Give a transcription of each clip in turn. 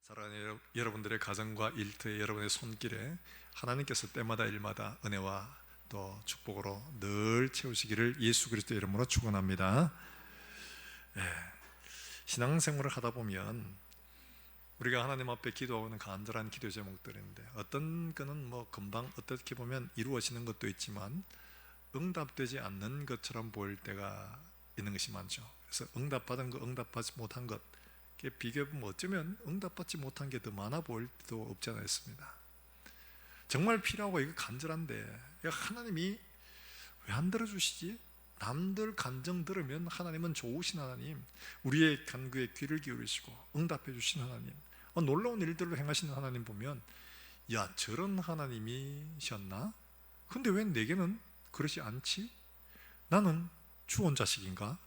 사랑하는 여러분들의 가정과 일터에 여러분의 손길에 하나님께서 때마다 일마다 은혜와 또 축복으로 늘 채우시기를 예수 그리스도 이름으로 축원합니다. 신앙생활을 하다 보면 우리가 하나님 앞에 기도하는 간절한 기도 제목들인데 어떤 거는 금방 어떻게 보면 이루어지는 것도 있지만 응답되지 않는 것처럼 보일 때가 있는 것이 많죠. 그래서 응답받은 것, 응답받지 못한 것 비교해보면 어쩌면 응답받지 못한 게 더 많아 보일 때도 없지 않아 있습니다. 정말 필요하고 이거 간절한데 하나님이 왜 안 들어주시지? 남들 간증 들으면 하나님은 좋으신 하나님, 우리의 간구에 귀를 기울이시고 응답해 주신 하나님, 놀라운 일들로 행하시는 하나님 보면 야, 저런 하나님이셨나? 근데 왜 내게는 그러지 않지? 나는 주온 자식인가?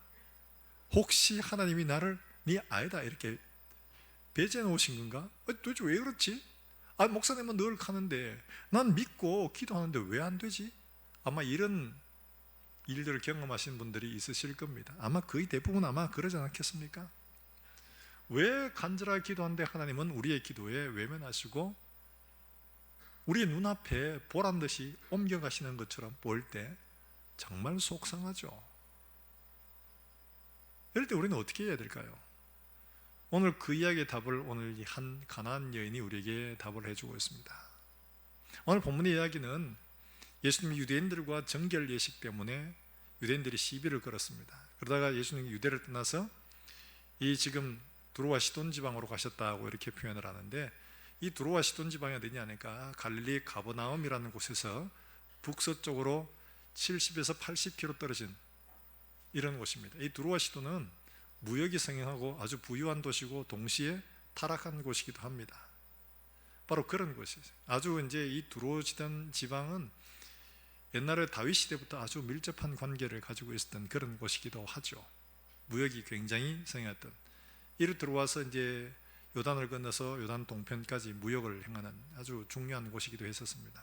혹시 하나님이 나를 네 아이다 이렇게 배제해 놓으신 건가? 도대체 왜 그렇지? 목사님은 늘 가는데 난 믿고 기도하는데 왜 안 되지? 아마 이런 일들을 경험하신 분들이 있으실 겁니다. 아마 거의 대부분 아마 그러지 않겠습니까? 왜 간절하게 기도하는데 하나님은 우리의 기도에 외면하시고 우리의 눈앞에 보란듯이 옮겨가시는 것처럼 보일 때 정말 속상하죠. 이럴 때 우리는 어떻게 해야 될까요? 오늘 그 이야기의 답을 오늘 한 가나안 여인이 우리에게 답을 해주고 있습니다. 오늘 본문의 이야기는 예수님이 유대인들과 정결 예식 때문에 유대인들이 시비를 걸었습니다. 그러다가 예수님이 유대를 떠나서 이 지금 두로와 시돈 지방으로 가셨다고 이렇게 표현을 하는데, 이 두로와 시돈 지방이 어디냐 하니까 갈릴리 가버나움이라는 곳에서 북서쪽으로 70에서 80km 떨어진 이런 곳입니다. 이 두로와 시돈은 무역이 성행하고 아주 부유한 도시고 동시에 타락한 곳이기도 합니다. 바로 그런 곳이죠. 아주 이제 이 두로시던 지방은 옛날에 다윗 시대부터 아주 밀접한 관계를 가지고 있었던 그런 곳이기도 하죠. 무역이 굉장히 성행했던. 이로 들어와서 이제 요단을 건너서 요단 동편까지 무역을 행하는 아주 중요한 곳이기도 했었습니다.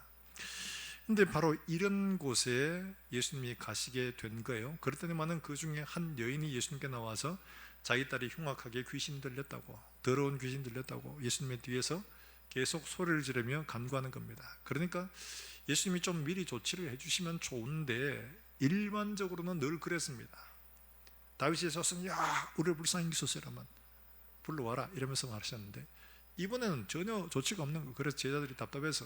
근데 바로 이런 곳에 예수님이 가시게 된 거예요. 그랬더니만은 그 중에 한 여인이 예수님께 나와서 자기 딸이 흉악하게 귀신 들렸다고, 더러운 귀신 들렸다고 예수님의 뒤에서 계속 소리를 지르며 간구하는 겁니다. 그러니까 예수님이 좀 미리 조치를 해주시면 좋은데 일반적으로는 늘 그랬습니다. 다윗의 자손, 야, 우리를 불쌍히 여기소서라만 불러와라 이러면서 말하셨는데 이번에는 전혀 조치가 없는 거. 그래서 제자들이 답답해서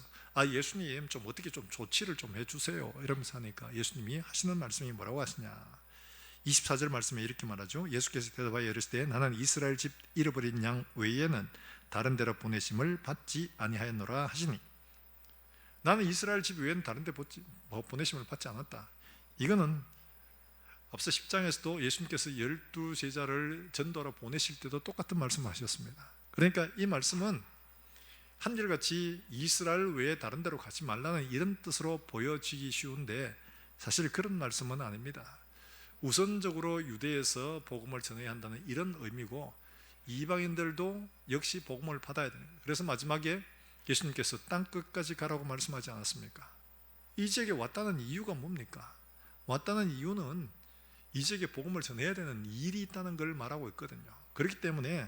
예수님 좀 어떻게 좀 조치를 좀 해주세요 이러면서 하니까 예수님이 하시는 말씀이 뭐라고 하시냐, 24절 말씀에 이렇게 말하죠. 예수께서 대답하여 이르시되 나는 이스라엘 집 잃어버린 양 외에는 다른 데로 보내심을 받지 아니하였노라 하시니, 나는 이스라엘 집 외에는 다른 데 보내심을 받지 않았다. 이거는 앞서 10장에서도 예수님께서 12제자를 전도하러 보내실 때도 똑같은 말씀을 하셨습니다. 그러니까 이 말씀은 한결같이 이스라엘 외에 다른 데로 가지 말라는 이런 뜻으로 보여지기 쉬운데 사실 그런 말씀은 아닙니다. 우선적으로 유대에서 복음을 전해야 한다는 이런 의미고 이방인들도 역시 복음을 받아야 되는 거예요. 그래서 마지막에 예수님께서 땅끝까지 가라고 말씀하지 않았습니까? 이 지역에 왔다는 이유가 뭡니까? 왔다는 이유는 이 지역에 복음을 전해야 되는 일이 있다는 걸 말하고 있거든요. 그렇기 때문에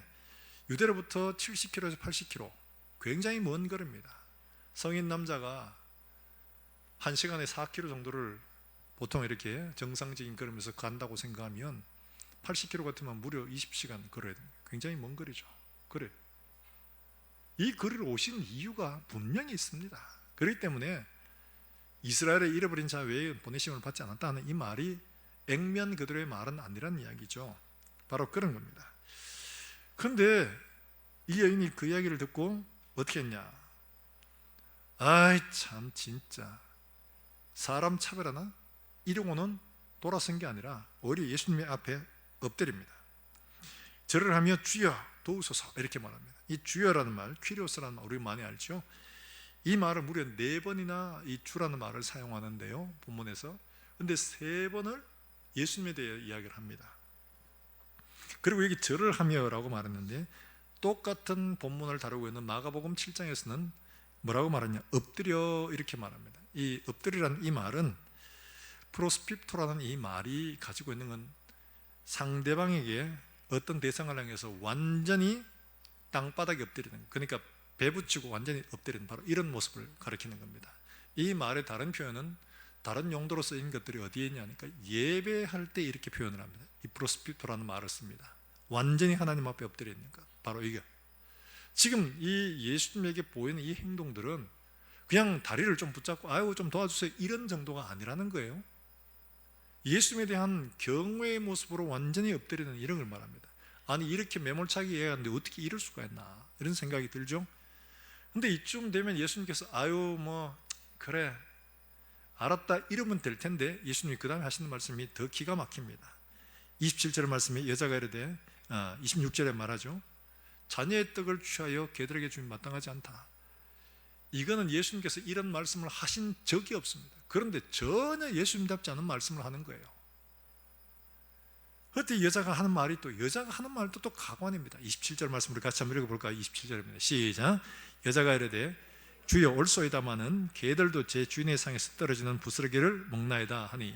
유대로부터 70km에서 80km, 굉장히 먼 거리입니다. 성인 남자가 1시간에 4km 정도를 보통 이렇게 정상적인 걸으면서 간다고 생각하면 80km 같으면 무려 20시간 걸어야 됩니다. 굉장히 먼 거리죠. 그래. 이 거리를 오신 이유가 분명히 있습니다. 그렇기 때문에 이스라엘의 잃어버린 자 외에 보내심을 받지 않았다는 이 말이 액면 그대로의 말은 아니라는 이야기죠. 바로 그런 겁니다. 그런데 이 여인이 그 이야기를 듣고 어떻게 했냐? 참 진짜 사람 차별하나? 이러고는 돌아선 게 아니라 오히려 예수님의 앞에 엎드립니다. 절을 하며 주여 도우소서 이렇게 말합니다. 이 주여라는 말, 퀴리오스라는 말 우리 많이 알죠? 이 말을 무려 4번이나 이 주라는 말을 사용하는데요, 본문에서. 근데 3번을 예수님에 대해 이야기를 합니다. 그리고 여기 절을 하며 라고 말했는데 똑같은 본문을 다루고 있는 마가복음 7장에서는 뭐라고 말하냐, 엎드려 이렇게 말합니다. 이 엎드리라는 이 말은 프로스피프토라는 이 말이 가지고 있는 건 상대방에게 어떤 대상을 향해서 완전히 땅바닥에 엎드리는, 그러니까 배 붙이고 완전히 엎드리는 바로 이런 모습을 가리키는 겁니다. 이 말의 다른 표현은 다른 용도로 쓰인 것들이 어디에 있냐니까 예배할 때 이렇게 표현을 합니다. 이 프로스피토라는 말을 씁니다. 완전히 하나님 앞에 엎드려 있는 것, 바로 이게 지금 이 예수님에게 보이는 이 행동들은 그냥 다리를 좀 붙잡고 아이고 좀 도와주세요 이런 정도가 아니라는 거예요. 예수님에 대한 경외의 모습으로 완전히 엎드리는 이런 걸 말합니다. 아니 이렇게 매몰차게 이해하는데 어떻게 이럴 수가 있나 이런 생각이 들죠. 근데 이쯤 되면 예수님께서 아유 뭐 그래 알았다 이러면 될 텐데 예수님이 그 다음에 하시는 말씀이 더 기가 막힙니다. 27절의 말씀에 여자가 이르되 26절에 말하죠. 자녀의 떡을 취하여 개들에게 주면 마땅하지 않다. 이거는 예수님께서 이런 말씀을 하신 적이 없습니다. 그런데 전혀 예수님답지 않은 말씀을 하는 거예요. 그때 여자가 하는 말이 또 여자가 하는 말도 또 가관입니다. 27절 말씀을 같이 한번 읽어볼까요? 27절입니다. 시작. 여자가 이르되 주여 올소이다마는 개들도 제 주인의 상에서 떨어지는 부스러기를 먹나이다 하니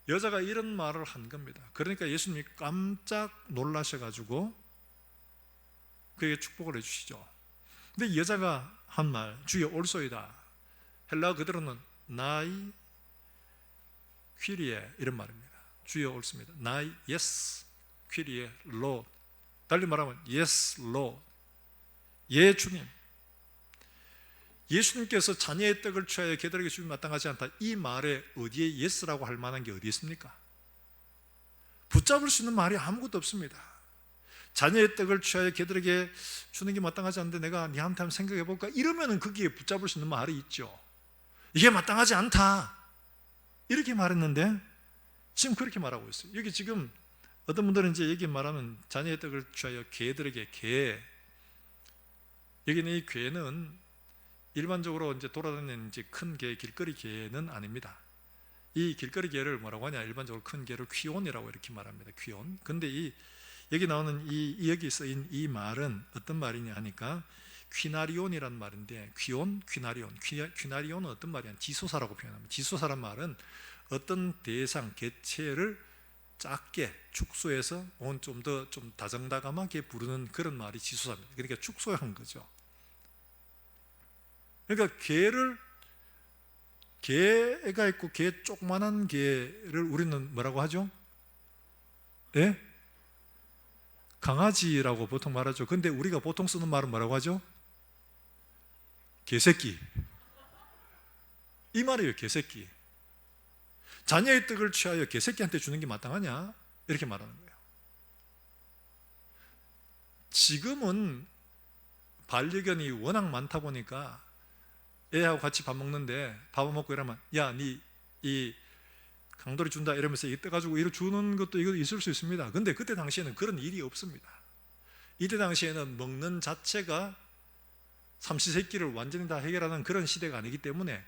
여자가 이런 말을 한 겁니다. 그러니까 예수님이 깜짝 놀라셔가지고 그에게 축복을 해주시죠. 근데 여자가 한 말 주여 올소이다 헬라어 그대로는 나이 퀴리에 이런 말입니다. 주여 옳습니다. 나이 예스 퀴리에 로 달리 말하면 예스 로 예 주님. 예수님께서 자녀의 떡을 취하여 개들에게 주면 마땅하지 않다 이 말에 어디에 예스라고 할 만한 게 어디 있습니까? 붙잡을 수 있는 말이 아무것도 없습니다. 자녀의 떡을 취하여 개들에게 주는 게 마땅하지 않은데 내가 네한테 한번 생각해 볼까? 이러면은 거기에 붙잡을 수 있는 말이 있죠. 이게 마땅하지 않다 이렇게 말했는데 지금 그렇게 말하고 있어요. 여기 지금 어떤 분들은 이제 여기 말하면 자녀의 떡을 취하여 개들에게 개, 여기는 이 개는 일반적으로 이제 돌아다니는 이제 큰 개, 길거리 개는 아닙니다. 이 길거리 개를 뭐라고 하냐? 일반적으로 큰 개를 퀴온이라고 이렇게 말합니다. 퀴온. 근데 여기 나오는 여기 쓰인 이 말은 어떤 말이냐 하니까 퀴나리온이라는 말인데 퀴온, 퀴나리온. 퀴나리온은 어떤 말이냐? 지소사라고 표현합니다. 지소사란 말은 어떤 대상, 개체를 작게 축소해서 좀 더 좀 다정다감하게 부르는 그런 말이 지소사입니다. 그러니까 축소한 거죠. 그러니까 개가 있고 개 조그만한 개를 우리는 뭐라고 하죠? 예? 강아지라고 보통 말하죠. 근데 우리가 보통 쓰는 말은 뭐라고 하죠? 개새끼. 이 말이에요. 개새끼. 자녀의 떡을 취하여 개새끼한테 주는 게 마땅하냐? 이렇게 말하는 거예요. 지금은 반려견이 워낙 많다 보니까 애하고 같이 밥 먹는데 밥을 먹고 이러면 야, 니 이 강도리 준다 이러면서 이거 떠가지고 이거 주는 것도 이거 있을 수 있습니다. 근데 그때 당시에는 그런 일이 없습니다. 이때 당시에는 먹는 자체가 삼시세끼를 완전히 다 해결하는 그런 시대가 아니기 때문에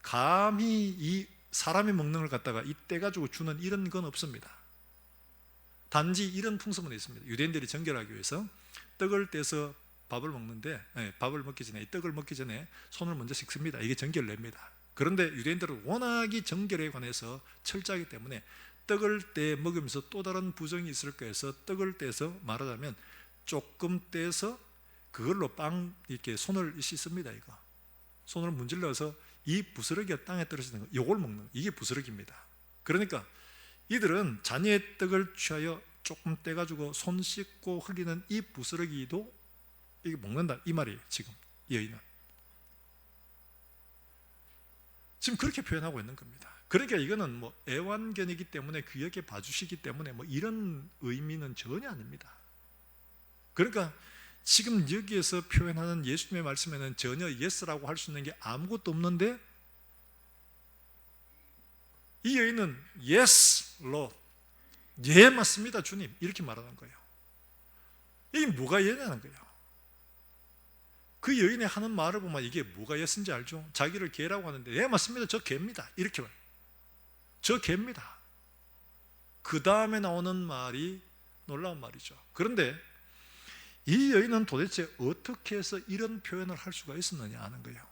감히 이 사람이 먹는 걸 갖다가 이 떼가지고 주는 이런 건 없습니다. 단지 이런 풍습은 있습니다. 유대인들이 정결하기 위해서 떡을 떼서 밥을 먹는데 밥을 먹기 전에 이 떡을 먹기 전에 손을 먼저 씻습니다. 이게 정결례입니다. 그런데 유대인들은 워낙이 정결에 관해서 철저하기 때문에 떡을 떼 먹으면서 또 다른 부정이 있을까 해서 떡을 떼서 말하자면 조금 떼서 그걸로 빵 이렇게 손을 씻습니다. 이거 손을 문질러서 이 부스러기가 땅에 떨어지는 거 이걸 먹는 거 이게 부스러기입니다. 그러니까 이들은 자녀의 떡을 취하여 조금 떼가지고 손 씻고 흘리는 이 부스러기도 이게 먹는다 이 말이에요. 지금 이 여인은 지금 그렇게 표현하고 있는 겁니다. 그러니까 이거는 뭐 애완견이기 때문에 귀하게 봐주시기 때문에 뭐 이런 의미는 전혀 아닙니다. 그러니까 지금 여기에서 표현하는 예수님의 말씀에는 전혀 예스라고 할 수 있는 게 아무것도 없는데 이 여인은 yes, Lord, 예 맞습니다 주님 이렇게 말하는 거예요. 이게 뭐가 예냐는 거예요. 그 여인의 하는 말을 보면 이게 뭐가 예스인지 알죠? 자기를 개라고 하는데 예 맞습니다 저 개입니다 이렇게 말해요. 저 개입니다. 그 다음에 나오는 말이 놀라운 말이죠. 그런데 이 여인은 도대체 어떻게 해서 이런 표현을 할 수가 있었느냐 하는 거예요.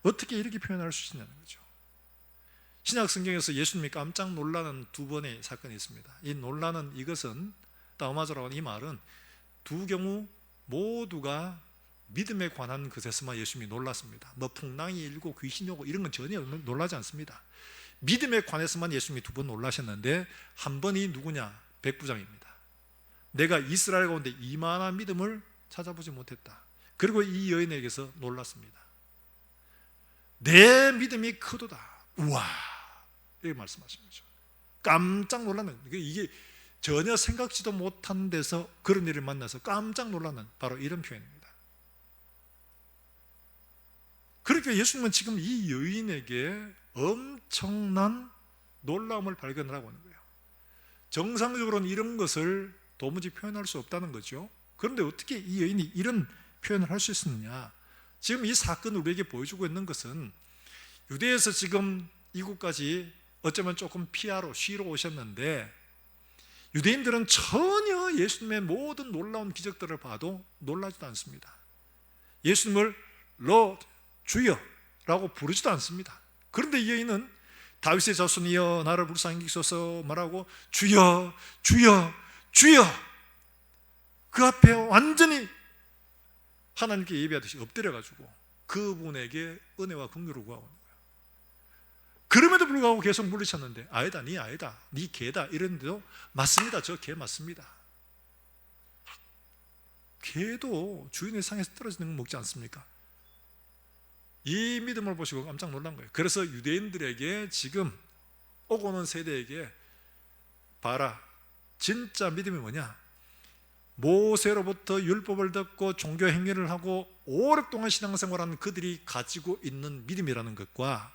어떻게 이렇게 표현할 수 있냐는 거죠. 신약 성경에서 예수님이 깜짝 놀라는 두 번의 사건이 있습니다. 이 놀라는 이것은 다우마조라고 하는 이 말은 두 경우 모두가 믿음에 관한 것에서만 예수님이 놀랐습니다. 뭐 풍랑이 일고 귀신이 오고 이런 건 전혀 놀라지 않습니다. 믿음에 관해서만 예수님이 두 번 놀라셨는데 한 번이 누구냐? 백부장입니다. 내가 이스라엘 가운데 이만한 믿음을 찾아보지 못했다. 그리고 이 여인에게서 놀랐습니다. 내 믿음이 크도다. 우와, 이렇게 말씀하신 거죠. 깜짝 놀라는, 이게 전혀 생각지도 못한 데서 그런 일을 만나서 깜짝 놀라는 바로 이런 표현입니다. 그러니까 예수님은 지금 이 여인에게 엄청난 놀라움을 발견을 하고 있는 거예요. 정상적으로는 이런 것을 도무지 표현할 수 없다는 거죠. 그런데 어떻게 이 여인이 이런 표현을 할 수 있었느냐? 지금 이 사건을 우리에게 보여주고 있는 것은 유대에서 지금 이곳까지 어쩌면 조금 피하러 쉬러 오셨는데 유대인들은 전혀 예수님의 모든 놀라운 기적들을 봐도 놀라지도 않습니다. 예수님을 Lord, 주여라고 부르지도 않습니다. 그런데 이 여인은 다윗의 자손이여 나를 불쌍히 여기소서 말하고 주여 주여 주여, 그 앞에 완전히 하나님께 예배하듯이 엎드려가지고 그분에게 은혜와 긍휼을 구하고 있는 거예요. 그럼에도 불구하고 계속 물리쳤는데 아니다, 니 아니다, 니 개다 이랬는데도 맞습니다, 저 개 맞습니다. 개도 주인의 상에서 떨어지는 건 먹지 않습니까? 이 믿음을 보시고 깜짝 놀란 거예요. 그래서 유대인들에게 지금 오고 오는 세대에게 봐라, 진짜 믿음이 뭐냐? 모세로부터 율법을 듣고 종교 행위를 하고 오랫동안 신앙생활하는 그들이 가지고 있는 믿음이라는 것과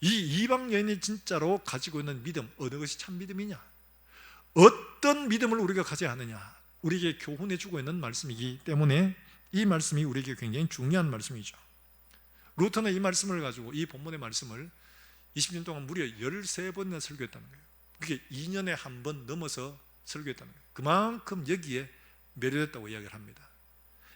이 이방 여인이 진짜로 가지고 있는 믿음, 어느 것이 참 믿음이냐? 어떤 믿음을 우리가 가져야 하느냐? 우리에게 교훈해 주고 있는 말씀이기 때문에 이 말씀이 우리에게 굉장히 중요한 말씀이죠. 루터는 이 말씀을 가지고 이 본문의 말씀을 20년 동안 무려 13번이나 설교했다는 거예요. 그게 2년에 한 번 넘어서 설교했다는 거예요. 그만큼 여기에 매료됐다고 이야기를 합니다.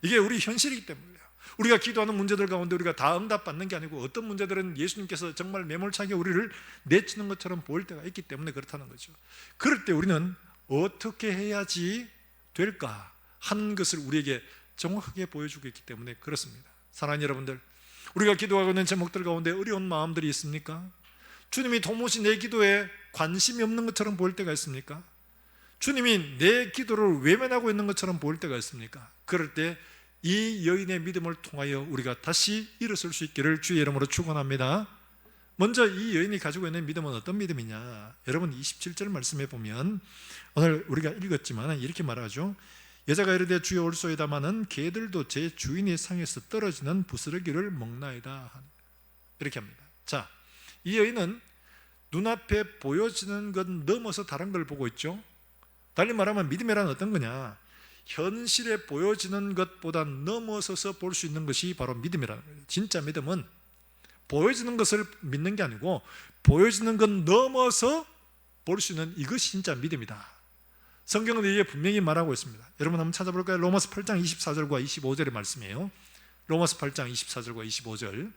이게 우리 현실이기 때문이에요. 우리가 기도하는 문제들 가운데 우리가 다 응답받는 게 아니고 어떤 문제들은 예수님께서 정말 매몰차게 우리를 내치는 것처럼 보일 때가 있기 때문에 그렇다는 거죠. 그럴 때 우리는 어떻게 해야지 될까 하는 것을 우리에게 정확하게 보여주고 있기 때문에 그렇습니다. 사랑하는 여러분들, 우리가 기도하고 있는 제목들 가운데 어려운 마음들이 있습니까? 주님이 도무지 내 기도에 관심이 없는 것처럼 보일 때가 있습니까? 주님이 내 기도를 외면하고 있는 것처럼 보일 때가 있습니까? 그럴 때 이 여인의 믿음을 통하여 우리가 다시 일어설 수 있기를 주의 이름으로 축원합니다. 먼저 이 여인이 가지고 있는 믿음은 어떤 믿음이냐? 여러분 27절 말씀해 보면 오늘 우리가 읽었지만 이렇게 말하죠. 여자가 이르되 주여 올소이다마는 개들도 제 주인의 상에서 떨어지는 부스러기를 먹나이다, 이렇게 합니다. 자, 이 여인은 눈앞에 보여지는 것 넘어서 다른 걸 보고 있죠. 달리 말하면 믿음이란 어떤 거냐? 현실에 보여지는 것보다 넘어서서 볼 수 있는 것이 바로 믿음이라는 거예요. 진짜 믿음은 보여지는 것을 믿는 게 아니고 보여지는 것 넘어서 볼 수 있는 이것이 진짜 믿음이다. 성경은 이게 분명히 말하고 있습니다. 여러분 한번 찾아볼까요? 로마서 8장 24절과 25절의 말씀이에요. 로마서 8장 24절과 25절.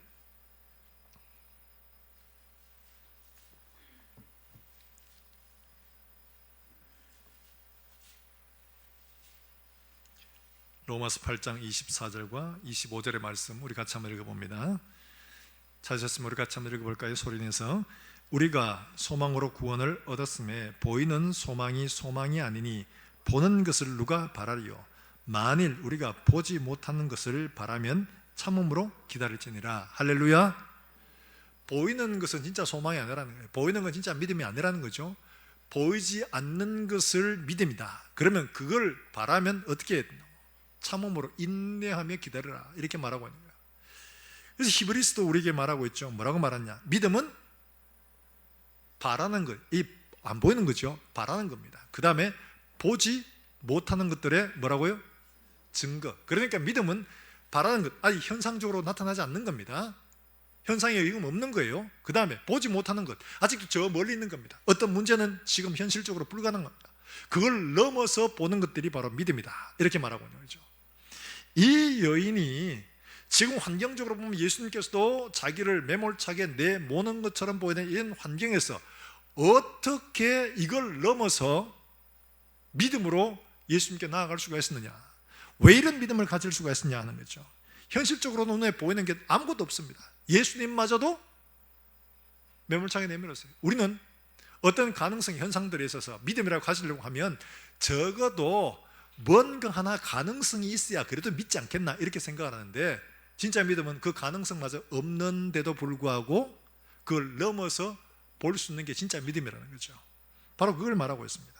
로마서 8장 24절과 25절의 말씀 우리 같이 한번 읽어봅니다. 찾으셨으면 우리 같이 한번 읽어볼까요? 소리내서. 우리가 소망으로 구원을 얻었음에 보이는 소망이 소망이 아니니 보는 것을 누가 바라리요? 만일 우리가 보지 못하는 것을 바라면 참음으로 기다릴지니라. 할렐루야. 보이는 것은 진짜 소망이 아니라는 거예요. 보이는 건 진짜 믿음이 아니라는 거죠. 보이지 않는 것을 믿음이다. 그러면 그걸 바라면 어떻게 해야 되나? 참음으로 인내하며 기다려라, 이렇게 말하고 있는 거예요. 그래서 히브리서도 우리에게 말하고 있죠. 뭐라고 말하냐? 믿음은 바라는 것, 이 안 보이는 거죠. 바라는 겁니다. 그 다음에 보지 못하는 것들의 뭐라고요? 증거. 그러니까 믿음은 바라는 것, 아니 현상적으로 나타나지 않는 겁니다. 현상에 의금 없는 거예요. 그 다음에 보지 못하는 것, 아직도 저 멀리 있는 겁니다. 어떤 문제는 지금 현실적으로 불가능한 겁니다. 그걸 넘어서 보는 것들이 바로 믿음이다, 이렇게 말하고 있는 거죠. 이 여인이 지금 환경적으로 보면 예수님께서도 자기를 매몰차게 내모는 것처럼 보이는 이런 환경에서 어떻게 이걸 넘어서 믿음으로 예수님께 나아갈 수가 있었느냐? 왜 이런 믿음을 가질 수가 있었냐 하는 거죠. 현실적으로 눈에 보이는 게 아무것도 없습니다. 예수님마저도 매몰차게 내밀었어요. 우리는 어떤 가능성 현상들에 있어서 믿음이라고 가지려고 하면 적어도 뭔가 하나 가능성이 있어야 그래도 믿지 않겠나 이렇게 생각을 하는데, 진짜 믿음은 그 가능성마저 없는데도 불구하고 그걸 넘어서 볼 수 있는 게 진짜 믿음이라는 거죠. 바로 그걸 말하고 있습니다.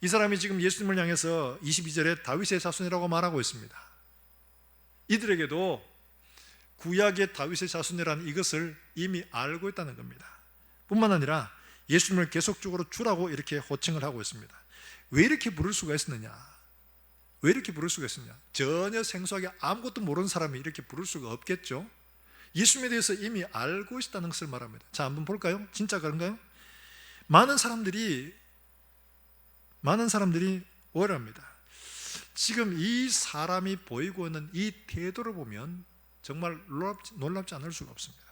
이 사람이 지금 예수님을 향해서 22절에 다윗의 자손이라고 말하고 있습니다. 이들에게도 구약의 다윗의 자손이라는 이것을 이미 알고 있다는 겁니다. 뿐만 아니라 예수님을 계속적으로 주라고 이렇게 호칭을 하고 있습니다. 왜 이렇게 부를 수가 있었느냐? 왜 이렇게 부를 수가 있었냐? 전혀 생소하게 아무것도 모르는 사람이 이렇게 부를 수가 없겠죠. 예수님에 대해서 이미 알고 있다는 것을 말합니다. 자, 한번 볼까요? 진짜 그런가요? 많은 사람들이 오해합니다. 지금 이 사람이 보이고 있는 이 태도를 보면 정말 놀랍지 않을 수가 없습니다.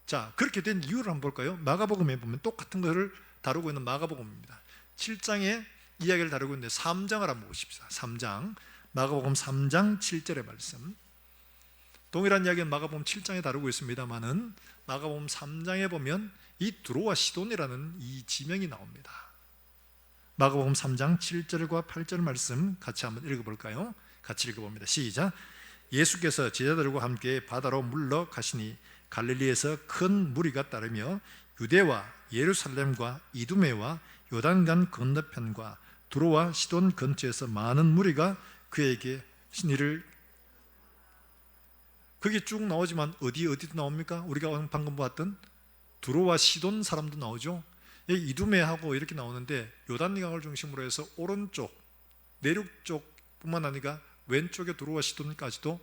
자, 그렇게 된 이유를 한번 볼까요? 마가복음에 보면 똑같은 것을 다루고 있는 마가복음입니다. 7장의 이야기를 다루고 있는데 3장을 한번 보십시오. 3장, 마가복음 3장 7절의 말씀. 동일한 이야기는 마가복음 7장에 다루고 있습니다만은 마가복음 3장에 보면 이 두로와 시돈이라는 이 지명이 나옵니다. 마가복음 3장 7절과 8절 말씀 같이 한번 읽어볼까요? 같이 읽어봅니다. 시작. 예수께서 제자들과 함께 바다로 물러 가시니 갈릴리에서 큰 무리가 따르며 유대와 예루살렘과 이두메와 요단강 건너편과 두로와 시돈 근처에서 많은 무리가 그에게 신의를. 그게 쭉 나오지만 어디도 나옵니까? 우리가 방금 보았던 두로와 시돈 사람도 나오죠. 이두메하고 이렇게 나오는데 요단강을 중심으로 해서 오른쪽 내륙 쪽뿐만 아니라 왼쪽에 두로와 시돈까지도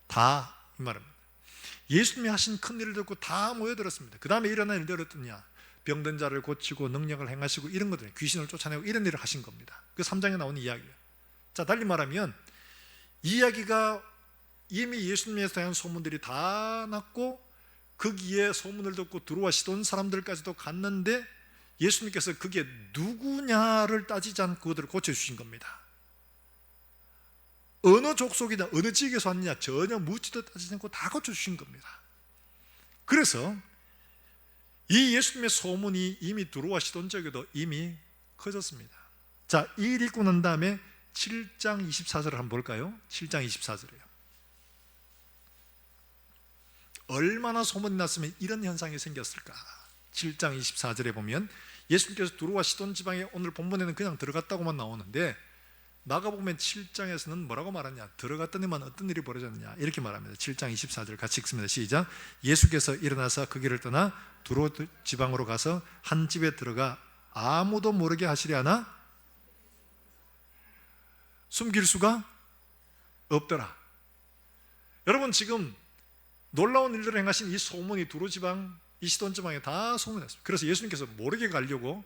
다 이 말입니다. 예수님이 하신 큰 일을 듣고 다 모여들었습니다. 그 다음에 일어난 일들이 어떠냐? 병든 자를 고치고 능력을 행하시고 이런 것들, 귀신을 쫓아내고 이런 일을 하신 겁니다. 그 3장에 나오는 이야기예요. 자, 달리 말하면 이 이야기가 이미 예수님에 대한 소문들이 다 났고 거기에 소문을 듣고 두로와 시돈 사람들까지도 갔는데 예수님께서 그게 누구냐를 따지지 않고 그들을 고쳐주신 겁니다. 어느 족속이냐 어느 지역에서 왔느냐 전혀 묻지도 따지지 않고 다 고쳐주신 겁니다. 그래서 이 예수님의 소문이 이미 두로와 시돈 지역에도 이미 커졌습니다. 자, 이 일 읽고 난 다음에 7장 24절을 한번 볼까요? 7장 24절이에요. 얼마나 소문이 났으면 이런 현상이 생겼을까? 7장 24절에 보면 예수님께서 두로와 시돈 지방에, 오늘 본문에는 그냥 들어갔다고만 나오는데 마가복음 7장에서는 뭐라고 말하냐? 들어갔더니만 어떤 일이 벌어졌느냐? 이렇게 말합니다. 7장 24절 같이 읽습니다. 시작. 예수께서 일어나서 그 길을 떠나 두로 지방으로 가서 한 집에 들어가 아무도 모르게 하시려 하나 숨길 수가 없더라. 여러분, 지금 놀라운 일들을 행하신 이 소문이 두로 지방, 이 시돈 지방에 다 소문이 났습니다. 그래서 예수님께서 모르게 가려고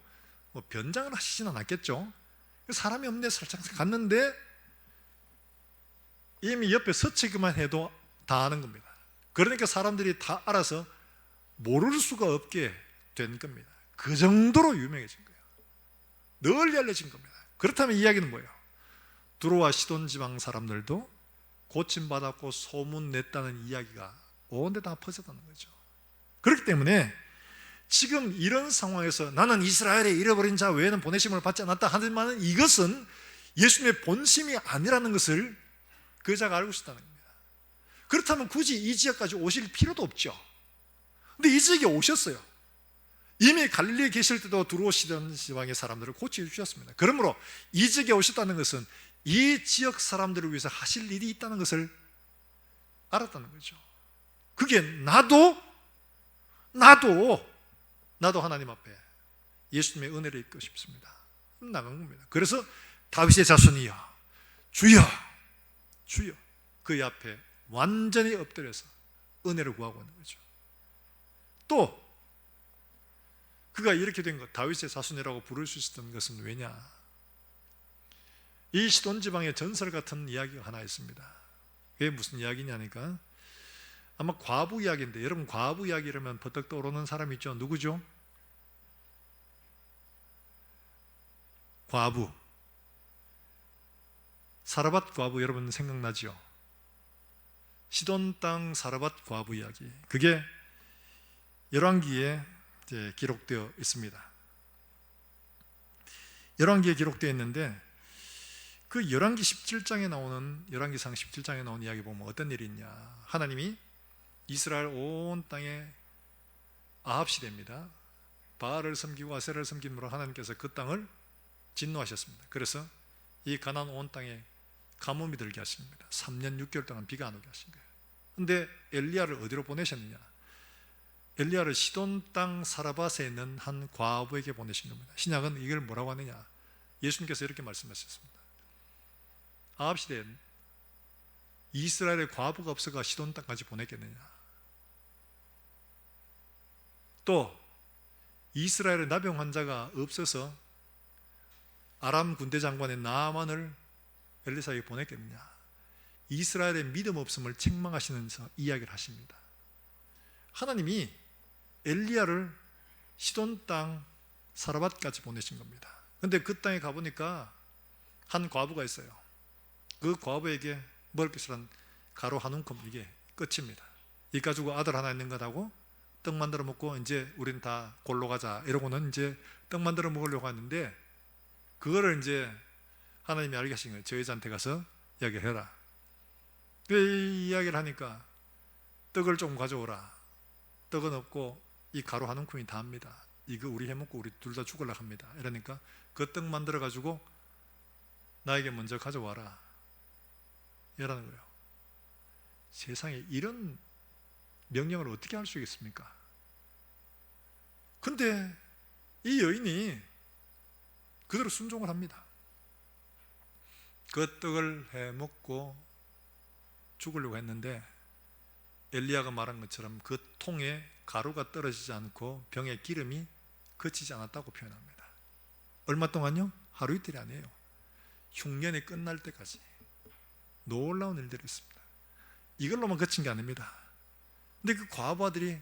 변장을 하시진 않았겠죠. 사람이 없는데 살짝 갔는데 이미 옆에 서치기만 해도 다 아는 겁니다. 그러니까 사람들이 다 알아서 모를 수가 없게 된 겁니다. 그 정도로 유명해진 거예요. 널리 알려진 겁니다. 그렇다면 이야기는 뭐예요? 두로와 시돈 지방 사람들도 고침받았고 소문냈다는 이야기가 온 데 다 퍼졌다는 거죠. 그렇기 때문에 지금 이런 상황에서 나는 이스라엘의 잃어버린 자 외에는 보내심을 받지 않았다 하지만 이것은 예수님의 본심이 아니라는 것을 그 자가 알고 있다는 겁니다. 그렇다면 굳이 이 지역까지 오실 필요도 없죠. 근데 이 지역에 오셨어요. 이미 갈릴리에 계실 때도 두로시던 지방의 사람들을 고쳐주셨습니다. 그러므로 이 지역에 오셨다는 것은 이 지역 사람들을 위해서 하실 일이 있다는 것을 알았다는 거죠. 그게 나도 하나님 앞에 예수님의 은혜를 입고 싶습니다. 나간 겁니다. 그래서 다윗의 자손이여 주여 주여 그의 앞에 완전히 엎드려서 은혜를 구하고 있는 거죠. 또 그가 이렇게 된 것, 다윗의 자손이라고 부를 수 있었던 것은 왜냐? 이 시돈 지방에 전설 같은 이야기가 하나 있습니다. 그게 무슨 이야기냐니까 아마 과부 이야기인데, 여러분 과부 이야기라면 버떡 떠오르는 사람이 있죠. 누구죠? 과부. 사르밧 과부 여러분 생각나지요? 시돈 땅 사르밧 과부 이야기, 그게 열왕기에 이제 기록되어 있습니다. 열왕기에 기록되어 있는데 그 열왕기 17장에 나오는, 열왕기상 17장에 나오는 이야기 보면 어떤 일이 있냐, 하나님이 이스라엘 온 땅에 아합 시대입니다. 바알을 섬기고 아세라를 섬김으로 하나님께서 그 땅을 진노하셨습니다. 그래서 이 가나안 온 땅에 가뭄이 들게 하십니다. 3년 6개월 동안 비가 안 오게 하신 거예요. 근데 엘리야를 어디로 보내셨느냐? 엘리야를 시돈 땅 사르밧에 있는 한 과부에게 보내신 겁니다. 신약은 이걸 뭐라고 하느냐? 예수님께서 이렇게 말씀하셨습니다. 아합 시대에 이스라엘의 과부가 없어가 시돈 땅까지 보냈겠느냐? 또 이스라엘의 나병 환자가 없어서 아람 군대 장관의 나만을 엘리사에게 보냈겠느냐? 이스라엘의 믿음 없음을 책망하시면서 이야기를 하십니다. 하나님이 엘리야를 시돈 땅 사르밧까지 보내신 겁니다. 그런데 그 땅에 가보니까 한 과부가 있어요. 그 과부에게 먹을 것이란 가루 한 움큼, 이게 끝입니다. 이 가지고 아들 하나 있는 것하고 떡 만들어 먹고 이제 우린 다 골로 가자 이러고는 이제 떡 만들어 먹으려고 하는데, 그거를 이제 하나님이 알게 하신 거예요. 저 여자한테 가서 이야기를 해라. 이 이야기를 하니까 떡을 좀 가져오라. 떡은 없고 이 가루 한 움큼이 다합니다. 이거 우리 해먹고 우리 둘 다 죽으려고 합니다. 이러니까 그 떡 만들어 가지고 나에게 먼저 가져와라 이라는 거예요. 세상에 이런 명령을 어떻게 할 수 있겠습니까? 근데 이 여인이 그대로 순종을 합니다. 그 떡을 해 먹고 죽으려고 했는데 엘리야가 말한 것처럼 그 통에 가루가 떨어지지 않고 병에 기름이 그치지 않았다고 표현합니다. 얼마 동안요? 하루 이틀이 아니에요. 흉년이 끝날 때까지 놀라운 일들이 있습니다. 이걸로만 그친 게 아닙니다. 근데 그 과부 아들이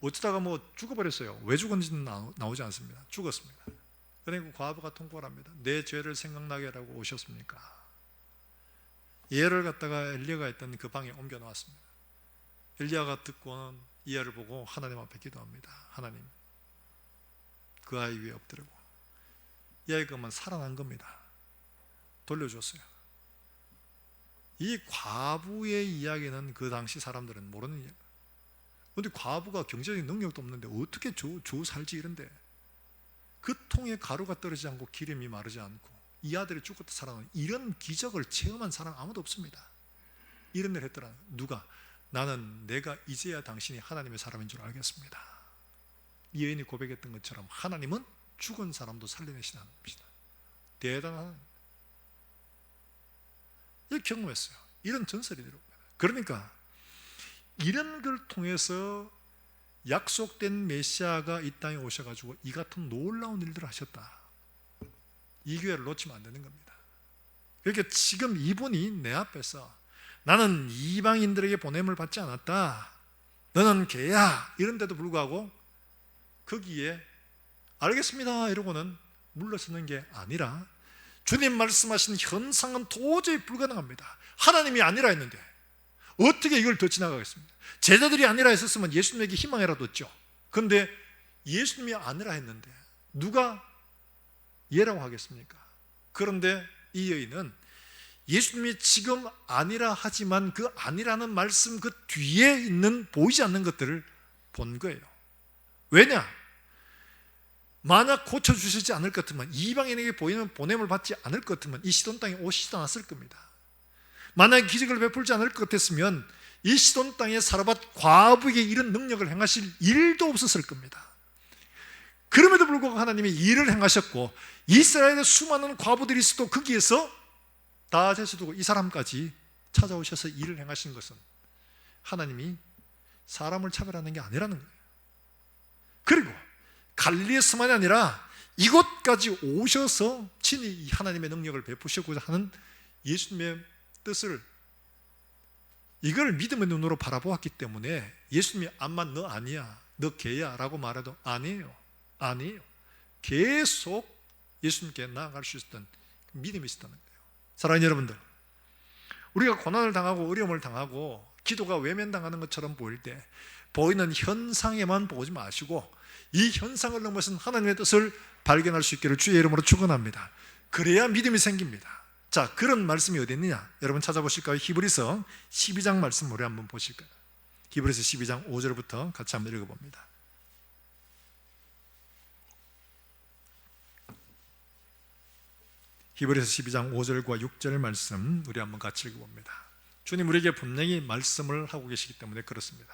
어쩌다가 뭐 죽어버렸어요. 왜 죽었는지는 나오지 않습니다. 죽었습니다. 그러니까 과부가 통곡을 합니다. 내 죄를 생각나게 하라고 오셨습니까? 얘를 갖다가 엘리야가 있던 그 방에 옮겨 놓았습니다. 엘리야가 듣고는 이 아이를 보고 하나님 앞에 기도합니다. 하나님, 그 아이 위에 엎드리고, 이 아이가 그만 살아난 겁니다. 돌려줬어요. 이 과부의 이야기는 그 당시 사람들은 모르는 이야기예요. 그런데 과부가 경제적인 능력도 없는데 어떻게 조 살지 이런데, 그 통에 가루가 떨어지지 않고 기름이 마르지 않고 이 아들이 죽었다 살아난 이런 기적을 체험한 사람 아무도 없습니다. 이런 일을 했더라. 누가? 나는 내가 이제야 당신이 하나님의 사람인 줄 알겠습니다. 이 여인이 고백했던 것처럼 하나님은 죽은 사람도 살려내시는 분이다. 대단한, 이렇게 경험했어요. 이런 전설이 들어옵니다. 그러니까 이런 걸 통해서 약속된 메시아가 이 땅에 오셔가지고 이 같은 놀라운 일들을 하셨다. 이 기회를 놓치면 안 되는 겁니다. 그러니까 지금 이분이 내 앞에서 나는 이방인들에게 보냄을 받지 않았다, 너는 개야, 이런데도 불구하고 거기에 알겠습니다 이러고는 물러서는 게 아니라 주님 말씀하신 현상은 도저히 불가능합니다. 하나님이 아니라 했는데 어떻게 이걸 더 지나가겠습니까? 제자들이 아니라 했었으면 예수님에게 희망이라도 줬죠. 그런데 예수님이 아니라 했는데 누가 예라고 하겠습니까? 그런데 이 여인은 예수님이 지금 아니라 하지만 그 아니라는 말씀 그 뒤에 있는 보이지 않는 것들을 본 거예요. 왜냐? 만약 고쳐주시지 않을 것 같으면, 이방인에게 보이는 보냄을 받지 않을 것 같으면 이 시돈 땅에 오시지도 않았을 겁니다. 만약 기적을 베풀지 않을 것 같았으면 이 시돈 땅에 사르밧 과부에게 이런 능력을 행하실 일도 없었을 겁니다. 그럼에도 불구하고 하나님이 일을 행하셨고 이스라엘의 수많은 과부들이 있어도 거기에서 다 제쳐두고 이 사람까지 찾아오셔서 일을 행하신 것은 하나님이 사람을 차별하는 게 아니라는 거예요. 그리고 갈릴리에서만이 아니라 이곳까지 오셔서 친히 하나님의 능력을 베푸시고자 하는 예수님의 뜻을, 이걸 믿음의 눈으로 바라보았기 때문에 예수님이 암만 너 아니야, 너 개야 라고 말해도 아니에요. 계속 예수님께 나아갈 수 있었던 믿음이 있었다는 거예요. 사랑하는 여러분들, 우리가 고난을 당하고 어려움을 당하고 기도가 외면당하는 것처럼 보일 때 보이는 현상에만 보지 마시고 이 현상을 넘어선 하나님의 뜻을 발견할 수 있기를 주의 이름으로 축원합니다. 그래야 믿음이 생깁니다. 자, 그런 말씀이 어디 있느냐? 여러분 찾아보실까요? 히브리서 12장 말씀 우리 한번 보실까요? 히브리서 12장 5절부터 같이 한번 읽어봅니다. 히브리서 12장 5절과 6절 말씀 우리 한번 같이 읽어봅니다. 주님 우리에게 분명히 말씀을 하고 계시기 때문에 그렇습니다.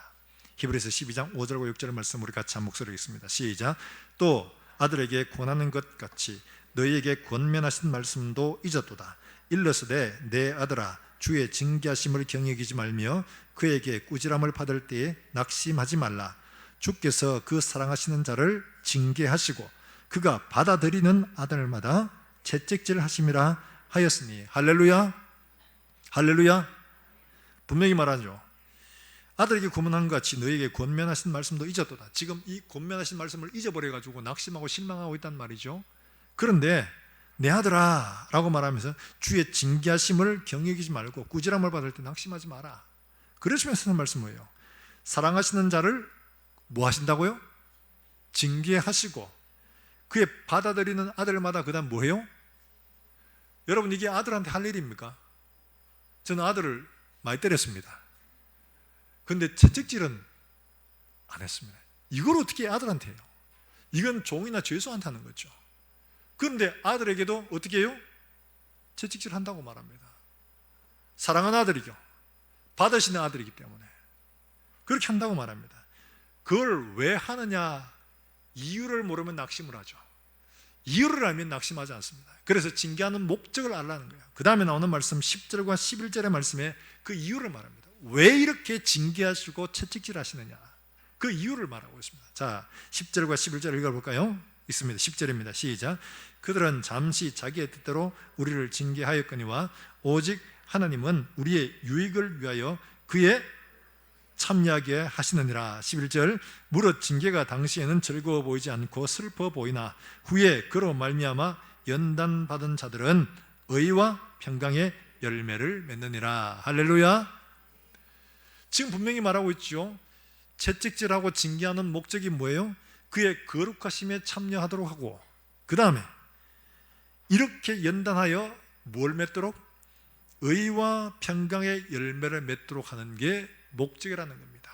히브리서 12장 5절과 6절 말씀 우리 같이 한 목소리 읽겠습니다. 시작. 또 아들에게 권하는 것 같이 너희에게 권면하신 말씀도 잊었도다. 일러스되 내 아들아 주의 징계하심을 경여기지 말며 그에게 꾸지람을 받을 때에 낙심하지 말라. 주께서 그 사랑하시는 자를 징계하시고 그가 받아들이는 아들마다 채찍질 하심이라 하였으니. 할렐루야. 할렐루야. 분명히 말하죠. 아들에게 권면한 것 같이 너희에게 권면하신 말씀도 잊었도다. 지금 이 권면하신 말씀을 잊어버려가지고 낙심하고 실망하고 있단 말이죠. 그런데 내 아들아 라고 말하면서 주의 징계하심을 경여기지 말고 꾸지람을 받을 때 낙심하지 마라. 그러시면서 하는 말씀 뭐예요? 사랑하시는 자를 뭐 하신다고요? 징계하시고 그의 받아들이는 아들마다 그 다음 뭐예요? 여러분 이게 아들한테 할 일입니까? 저는 아들을 많이 때렸습니다. 근데 채찍질은 안 했습니다. 이걸 어떻게 아들한테 해요? 이건 종이나 죄수한테 하는 거죠. 그런데 아들에게도 어떻게 해요? 채찍질 한다고 말합니다. 사랑하는 아들이죠. 받으시는 아들이기 때문에 그렇게 한다고 말합니다. 그걸 왜 하느냐? 이유를 모르면 낙심을 하죠. 이유를 알면 낙심하지 않습니다. 그래서 징계하는 목적을 알라는 거예요. 그 다음에 나오는 말씀 10절과 11절의 말씀에 그 이유를 말합니다. 왜 이렇게 징계하시고 채찍질 하시느냐? 그 이유를 말하고 있습니다. 자, 10절과 11절 읽어볼까요? 있습니다. 10절입니다. 시작. 그들은 잠시 자기의 뜻대로 우리를 징계하였거니와 오직 하나님은 우리의 유익을 위하여 그의 참여하게 하시느니라. 11절. 무릇 징계가 당시에는 즐거워 보이지 않고 슬퍼 보이나 후에 그로 말미암아 연단받은 자들은 의와 평강의 열매를 맺느니라. 할렐루야. 지금 분명히 말하고 있죠. 채찍질하고 징계하는 목적이 뭐예요? 그의 거룩하심에 참여하도록 하고 그 다음에 이렇게 연단하여 뭘 맺도록? 의와 평강의 열매를 맺도록 하는 게 목적이라는 겁니다.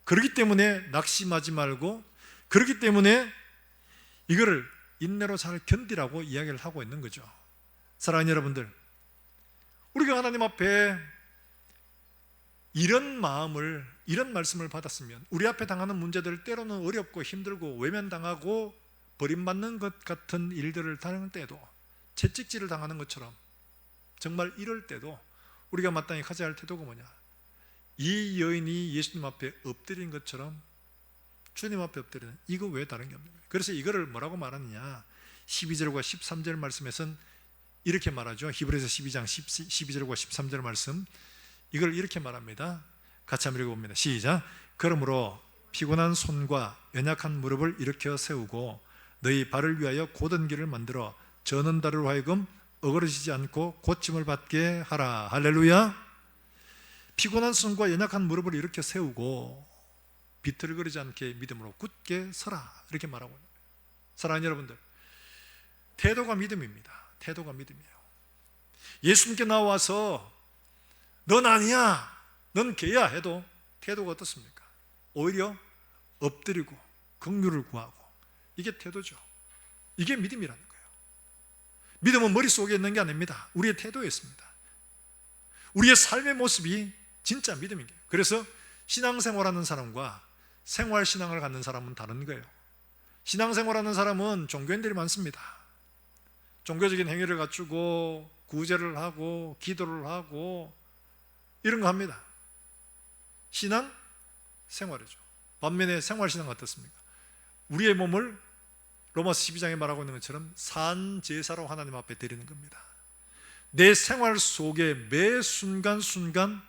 그렇기 때문에 낙심하지 말고, 그렇기 때문에 이거를 인내로 잘 견디라고 이야기를 하고 있는 거죠. 사랑하는 여러분들, 우리가 하나님 앞에 이런 마음을, 이런 말씀을 받았으면 우리 앞에 당하는 문제들, 때로는 어렵고 힘들고 외면당하고 버림받는 것 같은 일들을 당할 때도, 채찍질을 당하는 것처럼 정말 이럴 때도 우리가 마땅히 가져야 할 태도가 뭐냐? 이 여인이 예수님 앞에 엎드린 것처럼 주님 앞에 엎드리는, 이거 왜 다른 게 없는 거예요? 그래서 이거를 뭐라고 말하느냐? 12절과 13절 말씀에서는 이렇게 말하죠. 히브리서 12장 12절과 13절 말씀, 이걸 이렇게 말합니다. 같이 한번 읽어봅니다. 시작. 그러므로 피곤한 손과 연약한 무릎을 일으켜 세우고 너희 발을 위하여 곧은 길을 만들어 저는 다리로 하여금 어그러지지 않고 고침을 받게 하라. 할렐루야. 피곤한 손과 연약한 무릎을 일으켜 세우고 비틀거리지 않게 믿음으로 굳게 서라, 이렇게 말하고 있는 거예요. 사랑하는 여러분들, 태도가 믿음입니다. 태도가 믿음이에요. 예수님께 나와서 넌 아니야, 넌 걔야 해도 태도가 어떻습니까? 오히려 엎드리고 긍휼을 구하고, 이게 태도죠. 이게 믿음이라는 거예요. 믿음은 머릿속에 있는 게 아닙니다. 우리의 태도에 있습니다. 우리의 삶의 모습이 진짜 믿음인 거예요. 그래서 신앙생활하는 사람과 생활신앙을 갖는 사람은 다른 거예요. 신앙생활하는 사람은 종교인들이 많습니다. 종교적인 행위를 갖추고 구제를 하고 기도를 하고 이런 거 합니다. 신앙 생활이죠. 반면에 생활신앙 어떻습니까? 우리의 몸을 로마서 12장에 말하고 있는 것처럼 산제사로 하나님 앞에 드리는 겁니다. 내 생활 속에 매 순간순간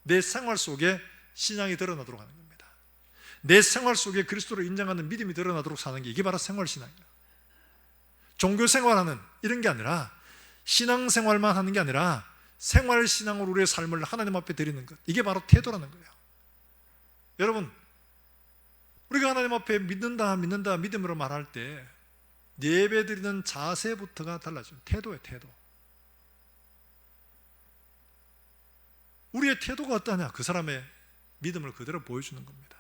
내 생활 속에 신앙이 드러나도록 하는 겁니다. 내 생활 속에 그리스도를 인정하는 믿음이 드러나도록 사는 게, 이게 바로 생활신앙이에요. 종교생활하는 이런 게 아니라, 신앙생활만 하는 게 아니라 생활신앙으로 우리의 삶을 하나님 앞에 드리는 것, 이게 바로 태도라는 거예요. 여러분, 우리가 하나님 앞에 믿는다 믿음으로 말할 때 예배 드리는 자세부터가 달라져요. 태도예요, 태도. 우리의 태도가 어떠냐? 그 사람의 믿음을 그대로 보여주는 겁니다.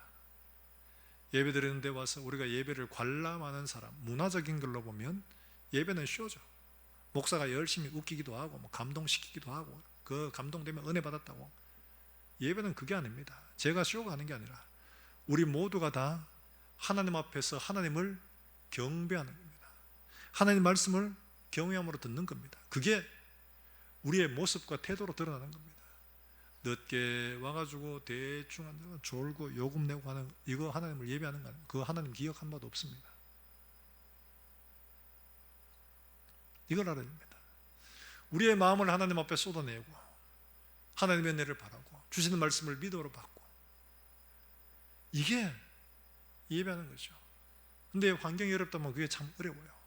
예배 드리는 데 와서 우리가 예배를 관람하는 사람, 문화적인 걸로 보면 예배는 쇼죠. 목사가 열심히 웃기기도 하고 감동시키기도 하고, 그 감동되면 은혜 받았다고. 예배는 그게 아닙니다. 제가 쇼가 하는 게 아니라 우리 모두가 다 하나님 앞에서 하나님을 경배하는 겁니다. 하나님 말씀을 경외함으로 듣는 겁니다. 그게 우리의 모습과 태도로 드러나는 겁니다. 늦게 와가지고 대충 앉아서 졸고 요금 내고 하는, 이거 하나님을 예배하는 거 아니에요. 그거 하나님 기억한 바도 없습니다. 이걸 알아야 됩니다. 우리의 마음을 하나님 앞에 쏟아내고 하나님의 은혜를 바라고 주시는 말씀을 믿음으로 받고, 이게 예배하는 거죠. 근데 환경이 어렵다면 그게 참 어려워요.